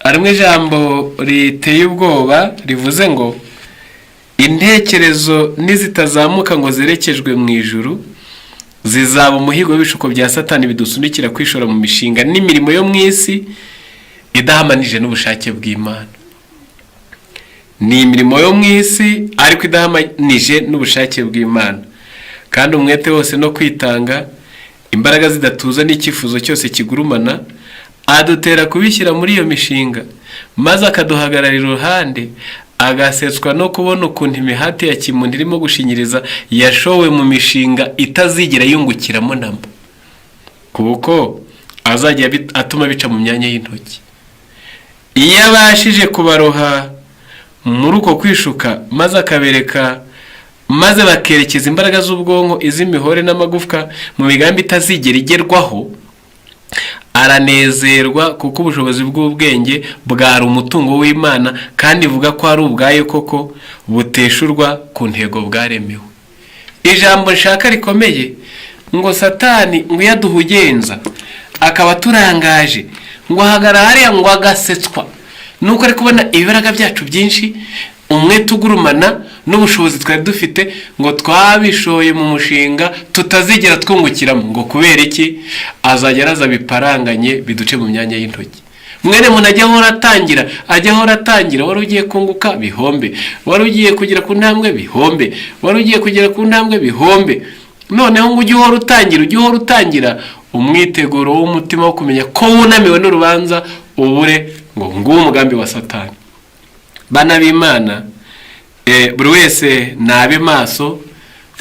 harimo ijambo riteye ubwoba rivuze ngo intekerezo nizitazamuka ngo zerekejwe mu ijuru, zizaba umuhigo w'ibishuko bya Satani bidusunikira kwishora mu mishinga n'imirimo yo mu isi idahamanije n'ubushake bw'Imana. Ni imirimo yo mu isi ariko idahamanije n'ubushake bw'Imana, kandi umwete wose no kwitanga, imbaraga zidatuza n'icyifuzo cyose kigurumana, adutera kubishyira muri iyo mishinga, maze akaduhagarara iruhande, agasetswa no kubona ukuntu imihati ya kimuntu irimo gushinyiriza yashowe mu mishinga itazigera yungukiramo namba, kuko azajya atuma bica mu myanya y'intoki. Iyo abashije kubaroha muri uko kwishuka, maze akabereka, maze bakerekeza imbaraga z'ubwonko, iz'imihore n'amagufwa mu migambi itazigera igerwaho, aranezerwa kuko ubushobozi bw'ubwenge bwari umutungo w'Imana, kandi ivuga ko ari ubwayo koko buteshurwa ku ntego bwaremewe. Ijambo nshaka rikomeye ngo Satani ngo yaduhugenza akaba turangaje, ngo ahagarara hariya ngo agasetswa nuko ari kubona ibibaraga byacu byinshi, umwete ugurumana n'ubushobozi twari dufite, ngo twabishoye mu mushinga tutazigera twungukiramo. Ngo kubera iki? Azajya araza biparanganye biduce mu myanya y'intoki. Mwene muntu ajya ahora atangira, wari ugiye kunguka bihombe, wari ugiye kugera ku ntambwe bihombe, wari ugiye kugera ku ntambwe bihombe. Noneho ngo ujye uhora utangira, umwiteguro w'umutima wo kumenya ko wunamiwe n'urubanza ubure. Ngo nguwo umugambi wa Satani. Bana b'Imana, buri wese nabe maso,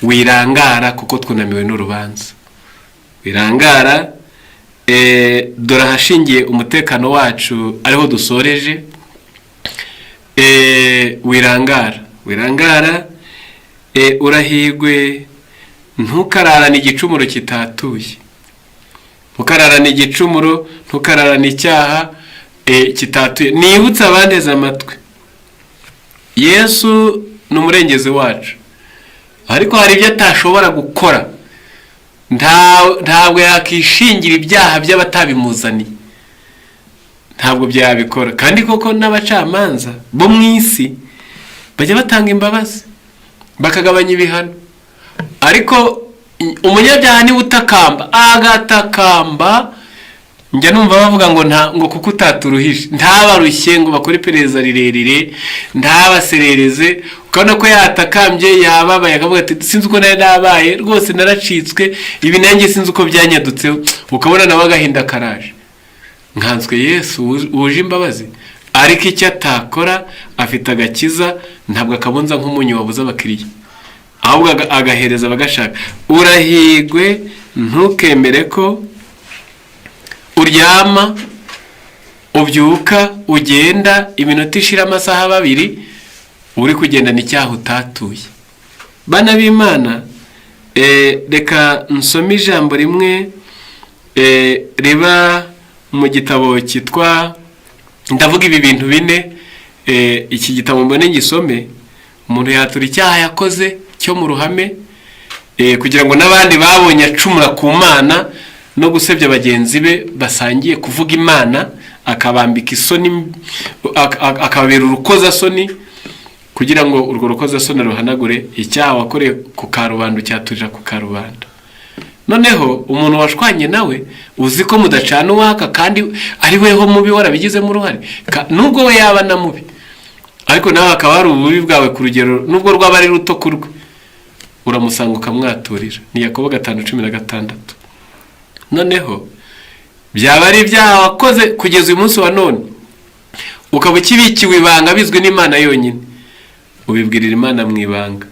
wirangara kuko twunamiwe n'urubanza. Wirangara, dore ahashingiye umutekano wacu ariho dusoreje. Wirangara, urahigwe, ntukararane igicumuro kitatuye, ntukararane igicumuro, ntukararane icyaha kitatuye. Nibutse abandeze amatwi, Yesu ni umurengezi wacu, ariko hari ibyo atashobora gukora. Ntabwo yakishingira ibyaha by'abatabimuzaniye, ntabwo byabikora. Kandi koko n'abacamanza bo mu isi bajya batanga imbabazi bakagabanya ibihano. Ariko umunyabyaha niwe utakamba agatakamba, njya numva bavuga ngo kuko utaturuhije, ntabarushye ngo bakore iperereza rirerire, ntabaserereze, ukabona ko yatakambye yababaye akavuga ati sinzi uko nari nabaye rwose naracitswe, ibi nanjye sinzi uko byanyadutseho, ukabona nawe agahinda karaje. Nkanswe Yesu wuje imbabazi, ariko icyo atakora afite agakiza, ntabwo akabunza nk'umunyu wabuze abakiriya, ahubwo agahereza abagashaka. Urahigwe ntukemere ko uryama ubyuka ugenda iminota ishira amasaha 2 uri kugendana icyaha utatuye. Bana b'Imana, reka nsome ijambo rimwe riba mu gitabo cyitwa, ndavuga ibi bintu 4, iki gitabo mbone ngisome. Umuntu yatura icyaha yakoze cyo mu ruhame, kugira ngo n'abandi babonye acumura ku Mana no gusebya bagenzi be basangiye kuvuga Imana, akabambika isoni, akababera urukoza soni, kugira ngo urwo rukoza soni ruhanagure icyaha wakoreye ku karubanda cyaturira ku karubanda. Noneho umuntu washwanye nawe uzi ko mudacana uwaka kandi ari weho mubi warabigizemo uruhare, nubwo we yaba na mubi, ariko nawe akaba ari ububi bwawe ku rugero nubwo rwaba ari ruto kurwe, uramusanga ukamwaturira. Ni Yakobo 5:16. Noneho byaba ari ibyaha wakoze kugeza uyu munsi wa none, ukaba ukibikiwe ibanga bizwi n'Imana yonyine, ubibwirira Imana mu ibanga.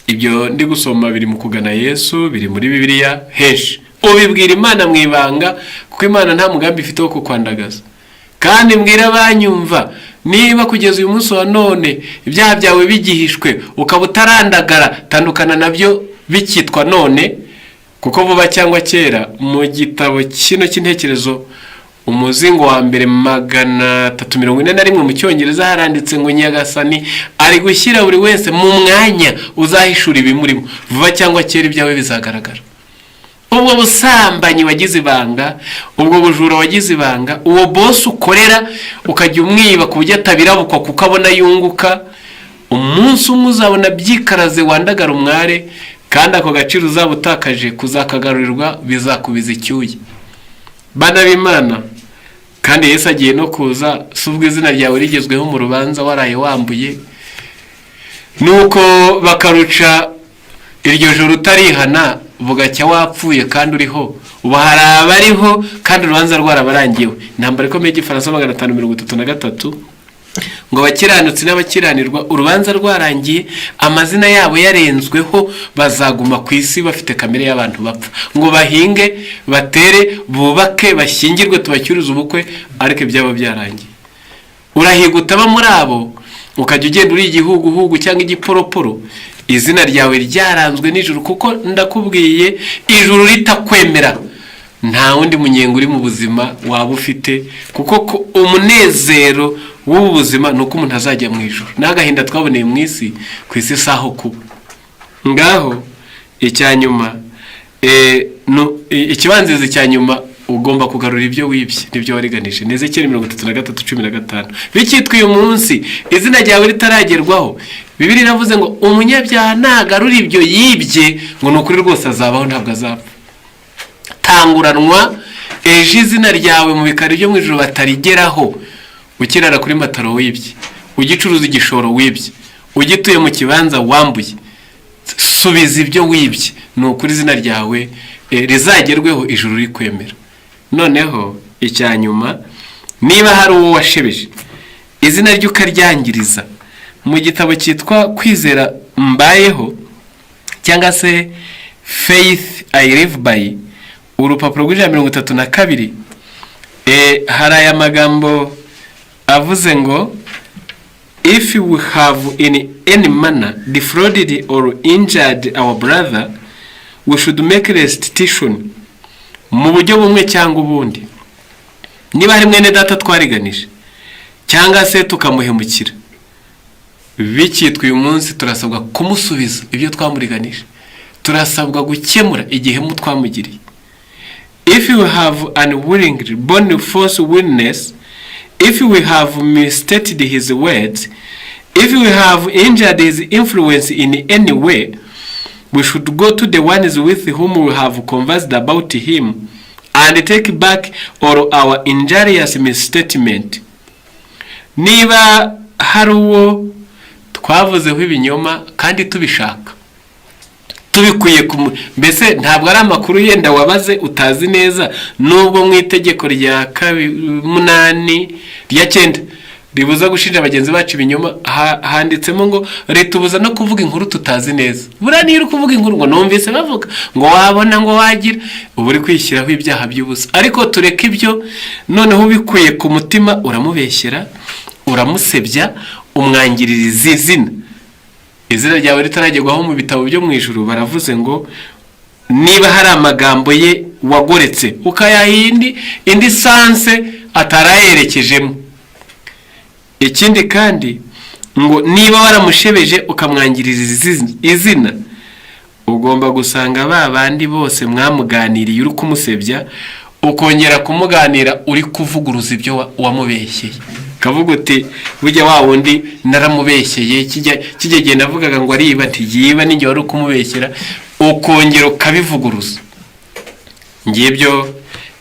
Ibyo ndi gusoma biri mu kugana Yesu, biri muri Bibiliya henshi. Ubibwira Imana mu ibanga, kuko Imana nta mugambi ifite wo kukwandagaza. Kandi mbwira abanyumva, niba kugeza uyu munsi wa none ibyaha byawe bigihishwe ukaba utarandagara, tandukana nabyo bikitwa none, kuko vuba cyangwa kera mu gitabo kino cy'intekerezo umuzingo wa mbere 341 mu Cyongereza haranditse ngo Nyagasani ari gushyira buri wese mu mwanya uzahishura ibimurimo, vuba cyangwa kera ibyawe bizagaragara. Ubwo busambanyi wagize ibanga, ubwo bujura wagize ibanga, uwo boss ukorera ukajya umwiba ku buryo atabirabukwa kuko abona yunguka, umunsi umwe uzabona byikaraze wandagara umware, kandi ako gaciro uzabutakaje kuzakagarurirwa bizakubiza icyuye. Bana b'Imana, kandi Yesu agiye no kuza, subwo izina ryawe rigezweho mu rubanza waraye wambuye, nuko bakaruca iryo joro utarihana, bugacya wapfuye kandi uriho, uba hari abariho kandi urubanza rwarabarangiwe. Intambara ikomeye y'Igifaransa 533 ngo abakiranutsi n'abakiranirwa urubanza rwarangiye, amazina yabo yarenzweho, bazaguma ku isi bafite kamere y'abantu bapfa, ngo bahinge batere bubake bashyingirwe tubacyuruza ubukwe, ariko ibyabo byarangiye. Urahiga utaba muri abo, ukajya ugenda uri igihugu cyangwa igiporoporo, izina ryawe ryaranzwe n'ijuru, kuko ndakubwiye ijuru ritakwemera nta wundi munyengo uri mu buzima waba ufite, kuko umunezero w'ubu buzima nuko umuntu azajya mu ijuru. N'agahinda twaboneye mu isi, ku isi saho kuba. Ngaho icyanyuma, ikibanziza cyanyuma, ugomba kugarura ibyo wibye nibyo wariganije. Ezekiel 33:15 bikitwa uyu munsi izina ryawe ritaragerwaho, Bibiliya iravuze ngo umunyabyaha nagarura ibyo yibye, ngo nukuri rwose azabaho ntabwo azapfa. Tanguranwa ejo izina ryawe mu bikari byo mu ijuru batarigeraho, ukirara kuri mataro wibye, ugicuruza igishoro wibye, ugituye mu kibanza wambuye, subiza ibyo wibye, nukuri izina ryawe rizagerweho ijuru rikwemera. Noneho icyanyuma, niba hari uwo washebeje izina rye ukaryangiriza, mu gitabo cyitwa Kwizera Mbayeho cyangwa se Faith I Live By, urupapuro rw'32, hari aya magambo avuze ngo, if we have in any manner defrauded or injured our brother, we should make restitution mu buryo bumwe cyangwa ubundi. Niba hari mwene data twariganije cyangwa se tukamuhemukira, bikitwa uyu munsi turasabwa kumusubiza ibyo twamuriganije, turasabwa gukemura igihemu twamugiriye. If we have unwillingly borne false witness, if we have misstated his words, If we have injured his influence in any way, we should go to the ones with whom we have conversed about him and take back all our injurious misstatement. Niba hari uwo twavuzeho ibinyoma kandi tubishaka tubikuye mbese ntabwo ari amakuru yenda wabaze utazi neza, nubwo mu itegeko rya 8 rya 9 ribuza gushinja abagenzi bacu ibinyoma handitsemo ngo ritubuza no kuvuga inkuru tutazi neza. Bura niyo kuvuga inkuru ngo numvise bavuga ngo wabona ngo wagira, ubu uri kwishyiraho ibyaha by'ubusa. Ariko tureka ibyo, noneho ubikuye ku mutima uramubeshyera, uramusebya, umwangiririza izina ryawe ritaragerwaho mu bitabo byo mu ijuru. Baravuze ngo niba hari amagambo ye wagoretse ukayahindi indi sanse atarayerekejemo. Ikindi kandi ngo niba waramushebeje ukamwangiririza izina, ugomba gusanga babandi bose mwamuganiriye uri kumusebya, ukongera kumuganira uri kuvuguruza ibyo wamubeshyeye. Kavuga uti burya wa wundi naramubeshyeye, kijye navugaga ngo ariba ntiyiba ninjye wari kumubeshyera, ukongera ukabivuguruza.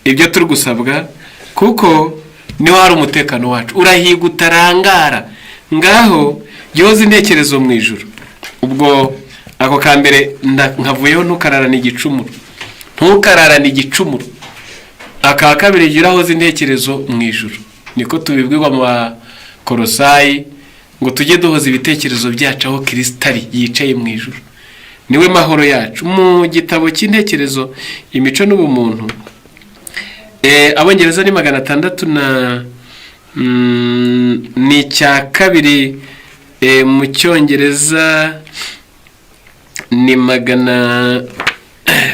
Ibyo turi gusabwa, kuko niho hari umutekano wacu. Urahiga utarangara, ngaho yoza intekerezo mu ijuru. Ubwo ako kambere nkavuyeho ntukararana igicumuro, ntukararana igicumuro. Aka kabiri giraho zintekerezo mu ijuru. Niko tubibwirwa mu Kolosayi ngo tujye duhoza ibitekerezo byacu aho Kristo ari yicaye mu ijuru. Niwe mahoro yacu. Mu gitabo cy'intekerezo imico n'ubumuntu, Abongereza ni 600 na ni cya kabiri, mu Cyongereza ni 600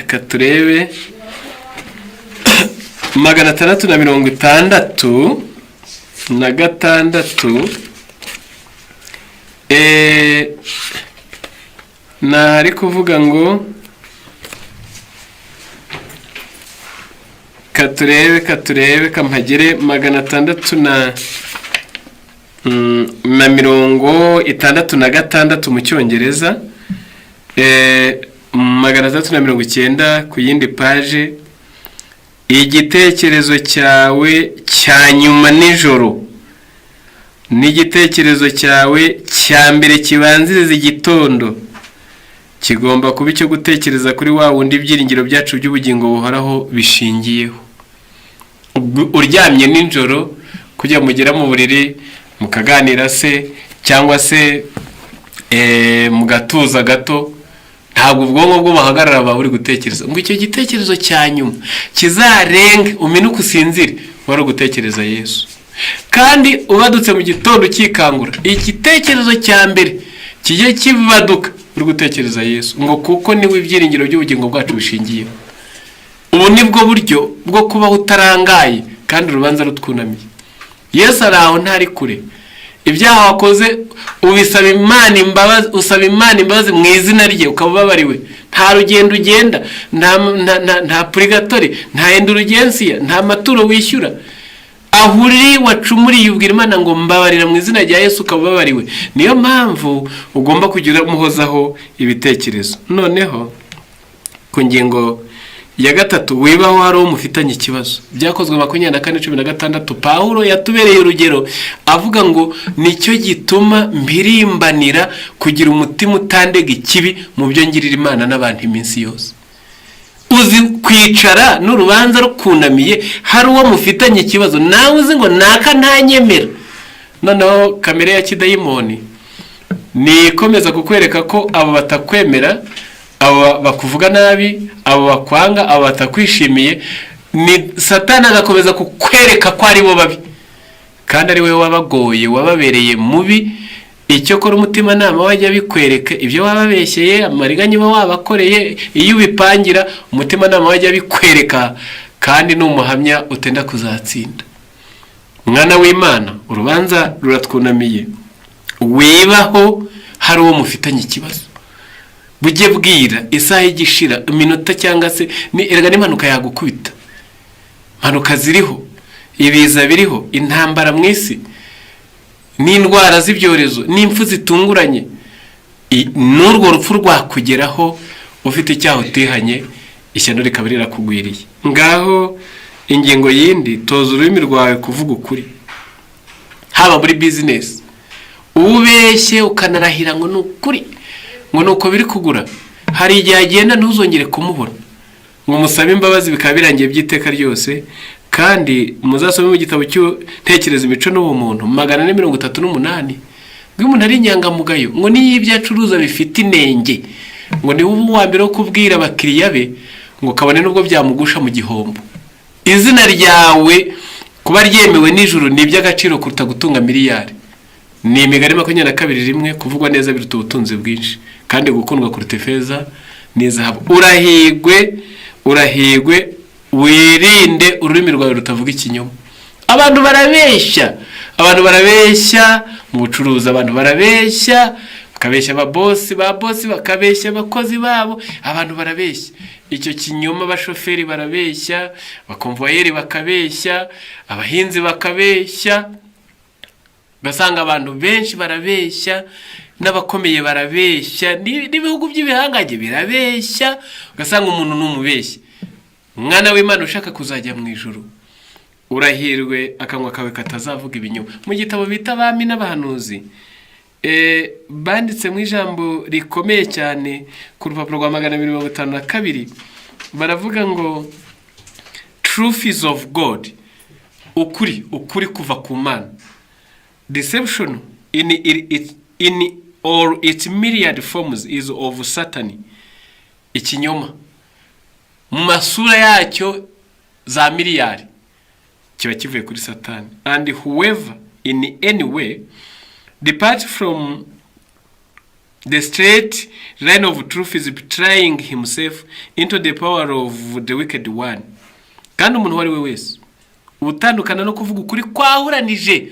katurebe 666 nari kuvuga ngo katurebe kampagere 666 mu Cyongereza, 690 ku yindi page. Igitekerezo cyawe cya nyuma nijoro n'igitekerezo cyawe cya mbere kibanziriza igitondo kigomba kuba icyo gutekereza kuri wa wundi ibyiringiro byacu by'ubugingo buhoraho bishingiyeho. Uryamye nijoro kujya mugera mu buriri mukaganira se cyangwa se mugatuza gato, ntabwo ubwonko bwo bahagarara ba buri gutekereza ngo icyo gitekerezo cya nyuma kizarenge uminuka usinzire wari gutekereza Yesu. Kandi ubadutse mu gitondo ukikangura, igitekerezo cya mbere kijye kibaduka uri gutekereza Yesu, ngo kuko niwe ibyiringiro by'ubugingo bwacu bishingiyeho. Ubu nibwo buryo bwo kubaho utarangaye kandi urubanza rutwunamiye. Yesu araho ntari kure. Ibyaha wakoze ubisaba Imana imbabazi, usaba Imana imbabazi mu izina rye ukababariwe. Nta rugendo ugenda, nta purgatori, nta indulgensiya, nta maturo wishyura. Ahuri wacumuriye ubwira Imana ngo mbabarira mu izina rya Yesu ukababariwe. Niyo mpamvu ugomba kugira umuhozaho ibitekerezo. Noneho ku ngingo ya 3, wibaho hari umufitanye ikibazo. Byakozwe 24:16 Paulo yatubereye urugero avuga ngo nicyo gituma mbirimbanira kugira umutima utandega ikibi mu byo ngirira Imana n'abantu iminsi yose. Uzi kwicara n'urubanza rukunamiye hari uwo mufitanye ikibazo, nawe uzi ngo naka ntanyemera. Noneho kamere ya kidayimoni ni ikomeza kukwereka ko abo batakwemera, abo bakuvuga nabi, abo bakwanga, abo batakwishimiye, ni Satani agakomeza kukwereka ko ari bo babi kandi ari we wabagoye, wababereye mubi. Icyo kora umutima nama wajya bikwereka ibyo wababeshyeye, amariganya wabakoreye, iyo ubipangira umutima nama wajya bikwereka, kandi n'umuhamya utenda kuzatsinda. Mwana w'Imana, urubanza ruratwunamiye. Wibaho hari uwo mufitanye ikibazo, bujye bwira isaha igishira iminota cyangwa se erega n'impanuka yagukubita. Mpanuka ziriho, ibiza biriho, intambara mu isi n'indwara z'ibyorezo n'impfu zitunguranye, n'urwo rupfu rwakugeraho ufite icyaha utihanye, ishyano rikaba rirakugwiriye. Ngaho ingingo yindi, toza ururimi rwawe kuvuga ukuri, haba muri bizinesi. Ubeshye ukanarahira ngo ni ukuri, ngo ni uko biri kugura, hari igihe agenda ntuzongere kumubona, ngo musabe imbabazi bikaba birangiye by'iteka ryose. Kandi muzasome mu gitabo cy'Tekereza imico n'ubumuntu 438, ngo umuntu ari inyangamugayo, ngo niyo ibyo acuruza bifite inenge, ngo ni wowe uwa mbere wo kubwira abakiriya be, ngo kabone nubwo byamugusha mu gihombo. Izina ryawe kuba ryemewe n'ijuru ni iby'agaciro kuruta gutunga miliyari. Ni Imigani 22:1, kuvugwa neza biruta ubutunzi bwinshi, kandi gukundwa kuruta ifeza n'izahabu. Urahigwe wirinde ururimi rwawe rutavuga ikinyoma. Abantu barabeshya mu bucuruzi, abantu barabeshya, bakabeshya ababosi bakabeshya abakozi babo, abantu barabeshya. Icyo kinyoma, abashoferi barabeshya, abakomvoyeri bakabeshya, abahinzi bakabeshya, basanga abantu benshi barabeshya, n'abakomeye barabeshya, n'ibihugu by'ibihangange birabeshya, ugasanga umuntu n'umubeshyi. Mwana w'Imana ushaka kuzajya mu ijuru, urahirwe akanwa kawe katazavuga ibinyoma. Mu gitabo bita Abami n'Abahanuzi, banditse mu ijambo rikomeye cyane ku rupapuro rwa 252, baravuga ngo truth is of God, ukuri kuva ku Mana. Deception in all its myriad forms is of Satan. Ikinyoma mu masura yacyo za miliyari kiba kivuye kuri Satani. And whoever in any way depart from the straight line of truth is betraying himself into the power of the wicked one. Kandi umuntu wari we wese utandukana no kuvuga ukuri kwahuranije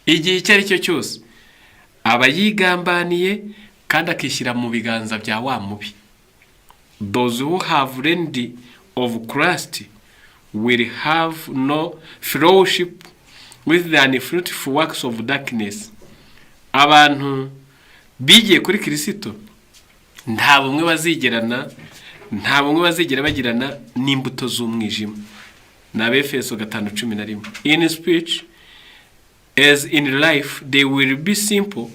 igihe icyo ari cyo cyose, aba yigambaniye kandi akishyira mu biganza bya wa mubi. Those who have learned of Christ will have no fellowship with the unfruitful works of darkness. Abantu bigiye kuri Kristo nta bumwe bazigera bagirana n'imbuto z'umwijima. Na Efeso 5:11. In speech as in life they will be simple,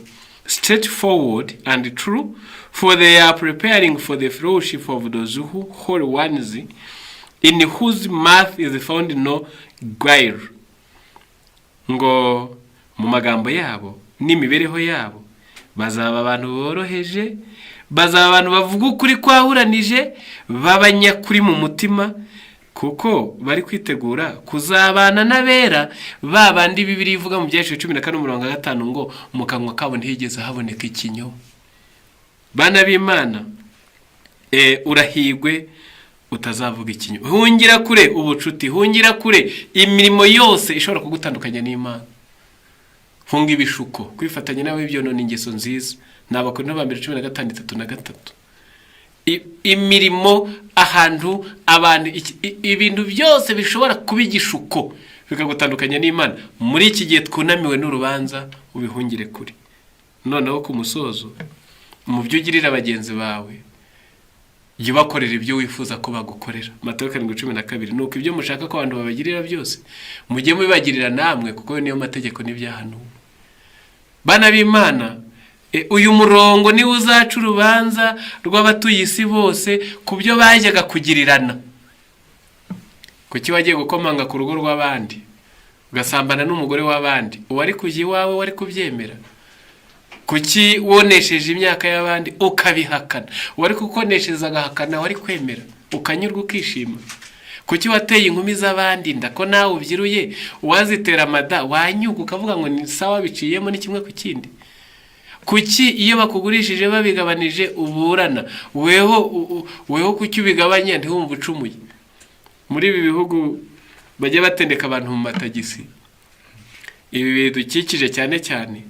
straightforward and true, for they are preparing for the fellowship of those who holy ones, in whose mouth is found no guile. Ngo mu magambo yabo n'imibereho yabo bazaba abantu boroheje, bazaba abantu bavuga ukuri kwahuranije, babanyakuri mu mutima, kuko bari kwitegura kuzabana n'abera, babandi Bibiliya ivuga mu byacyo 14:5 ngo mu kanwa kabo ntihigeze haboneka ikinyoma. Bana b'Imana, urahigwe utazavuga ikinyoma. Hungira kure ubucuti, hungira kure imirimo yose ishobora kugutandukanya n'Imana. Hunga ibishuko, kwifatanya nawe byonona ingeso nziza. N'Abakorinto ba 2:16-3. Imirimo, ahantu, abantu, ibintu byose bishobora kuba igishuko bikagutandukanya n'Imana. Muri iki gihe twunamiwe n'urubanza, ubihungire kuri. Noneho ku musozo, mu byo ugirira bagenzi bawe, jya ubakorera ibyo wifuza ko bagukorera. Matayo 7:12. Nuko ibyo mushaka ko abantu babagirira byose mujye mubibagirira namwe, kuko niyo mategeko n'ibyahanuwe. Bana b'Imana, uyu murongo ni uzaca urubanza rw'abatuye isi bose ku byo bajyaga kugirirana. Kuki wagiye gukomanga ku rugo rw'abandi ugasambana n'umugore w'abandi, uwari kujya iwawe wari kubyemera? Kuki wonesheje imyaka y'abandi ukabihakana, uwari kukoneshereza agahakana wari kwemera ukanyurwa ukishima? Kuki wateye inkumi z'abandi inda ko nawe ubyiruye, uwazitera amada wanyuka ukavuga ngo ni sawa, biciyemo ni kimwe ku kindi? Kuki iyo bakugurishije babigabanije uburana, weho kuki ubigabanya ntiwumva ucumuye? Muri ibi bihugu bajya batendeka abantu mu matagisi, ibi bidukikije cyane cyane,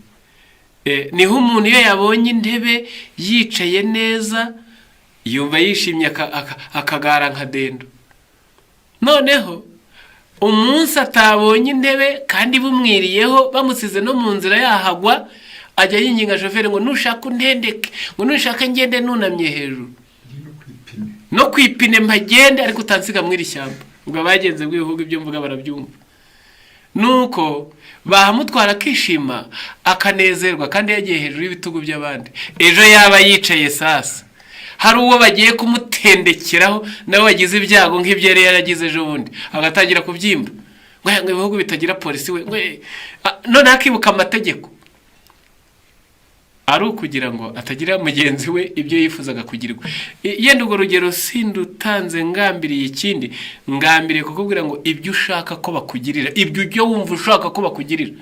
niho umuntu iyo yabonye intebe yicaye neza yumva yishimye akagara nka dendo. Noneho umunsi atabonye intebe kandi bumwiriyeho bamusize no mu nzira yahagwa, ajya yinginga shoferi ngo nushaka untendeke, ngo nushaka ngende nunamye hejuru no kwipine mpagende, ariko utansiga mw'iri shyamba. Ubwo bagenze bw'ibihugu ibyo mvuga barabyumva. Nuko bahamutwara akishima akanezerwa kandi yagiye hejuru y'ibitugu by'abandi. Ejo yaba yicaye sasa, hari uwo bagiye kumutendekeraho nawe wagize ibyago nk'ibyo yari yaragize ejo bundi, agatangira kubyimba ngo ibihugu bitagira polisi we none akibuka amategeko, ari ukugira ngo atagira mugenzi we ibyo yifuzaga kugirirwa. Yenda urwo rugero sindutanze ngambiriye ikindi, ngambiriye kukubwira ngo ibyo ushaka ko bakugirira, ibyo ujye wumva ushaka ko bakugirira,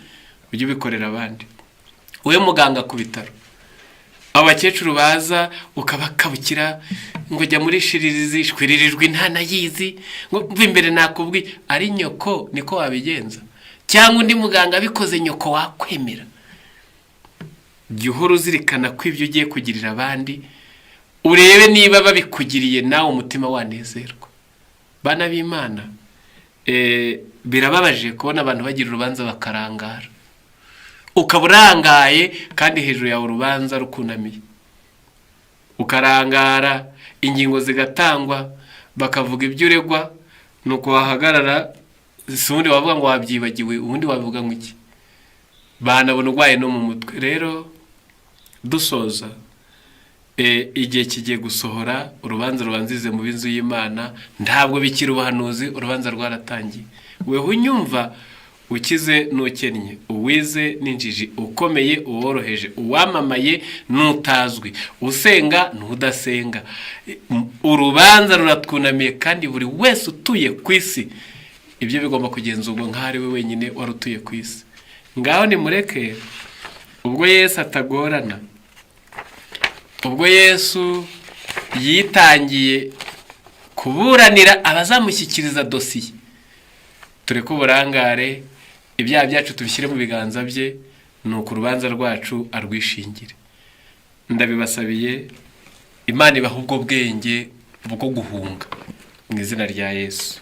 ujye ubikorera abandi. Wowe muganga ku bitaro, abakecuru baza ukabakabukira ngo jya muri shiririzi, shwiririjwe ntanayizi, ngo mva imbere nakubwiye, ari nyoko niko wabigenza, cyangwa undi muganga abikoze nyoko wakwemera. Jya uhora uzirikana ko ibyo ugiye kugirira abandi, urebe niba babikugiriye nawe umutima wanezerwa. Bana b'Imana, birababaje kubona abantu bagira urubanza bakarangara, ukaba urangaye kandi hejuru yawe urubanza rukunamiye, ukarangara, ingingo zigatangwa, bakavuga ibyo uregwa, nuko wahagarara, ubundi wavuga ngo wabyibagiwe, ubundi wavuga ngo iki, banabona urwaye no mu mutwe. Rero dusoza, igihe kigiye gusohora, urubanza rubanzize mu b'inzu y'Imana, ntabwo bikiri ubuhanuzi, urubanza rwaratangiye. Wewe unyumva, ukize n'ukennye, uwize n'injiji, ukomeye uworoheje, uwamamaye n'utazwi, usenga n'udasenga, urubanza ruratwunamiye kandi buri wese utuye ku isi ibyo bigomba kugenzurwa nk'aho ari we wenyine wari utuye ku isi. Ngaho nimureke, ubwo Yesu atagorana, ubwo Yesu yitangiye kuburanira abazamushyikiriza dosiye, tureke uburangare, ibyaha byacu tubishyire mu biganza bye, nuko urubanza rwacu arwishingire. Ndabibasabiye, Imana ibaha ubwo bwenge bwo guhunga mu izina rya Yesu.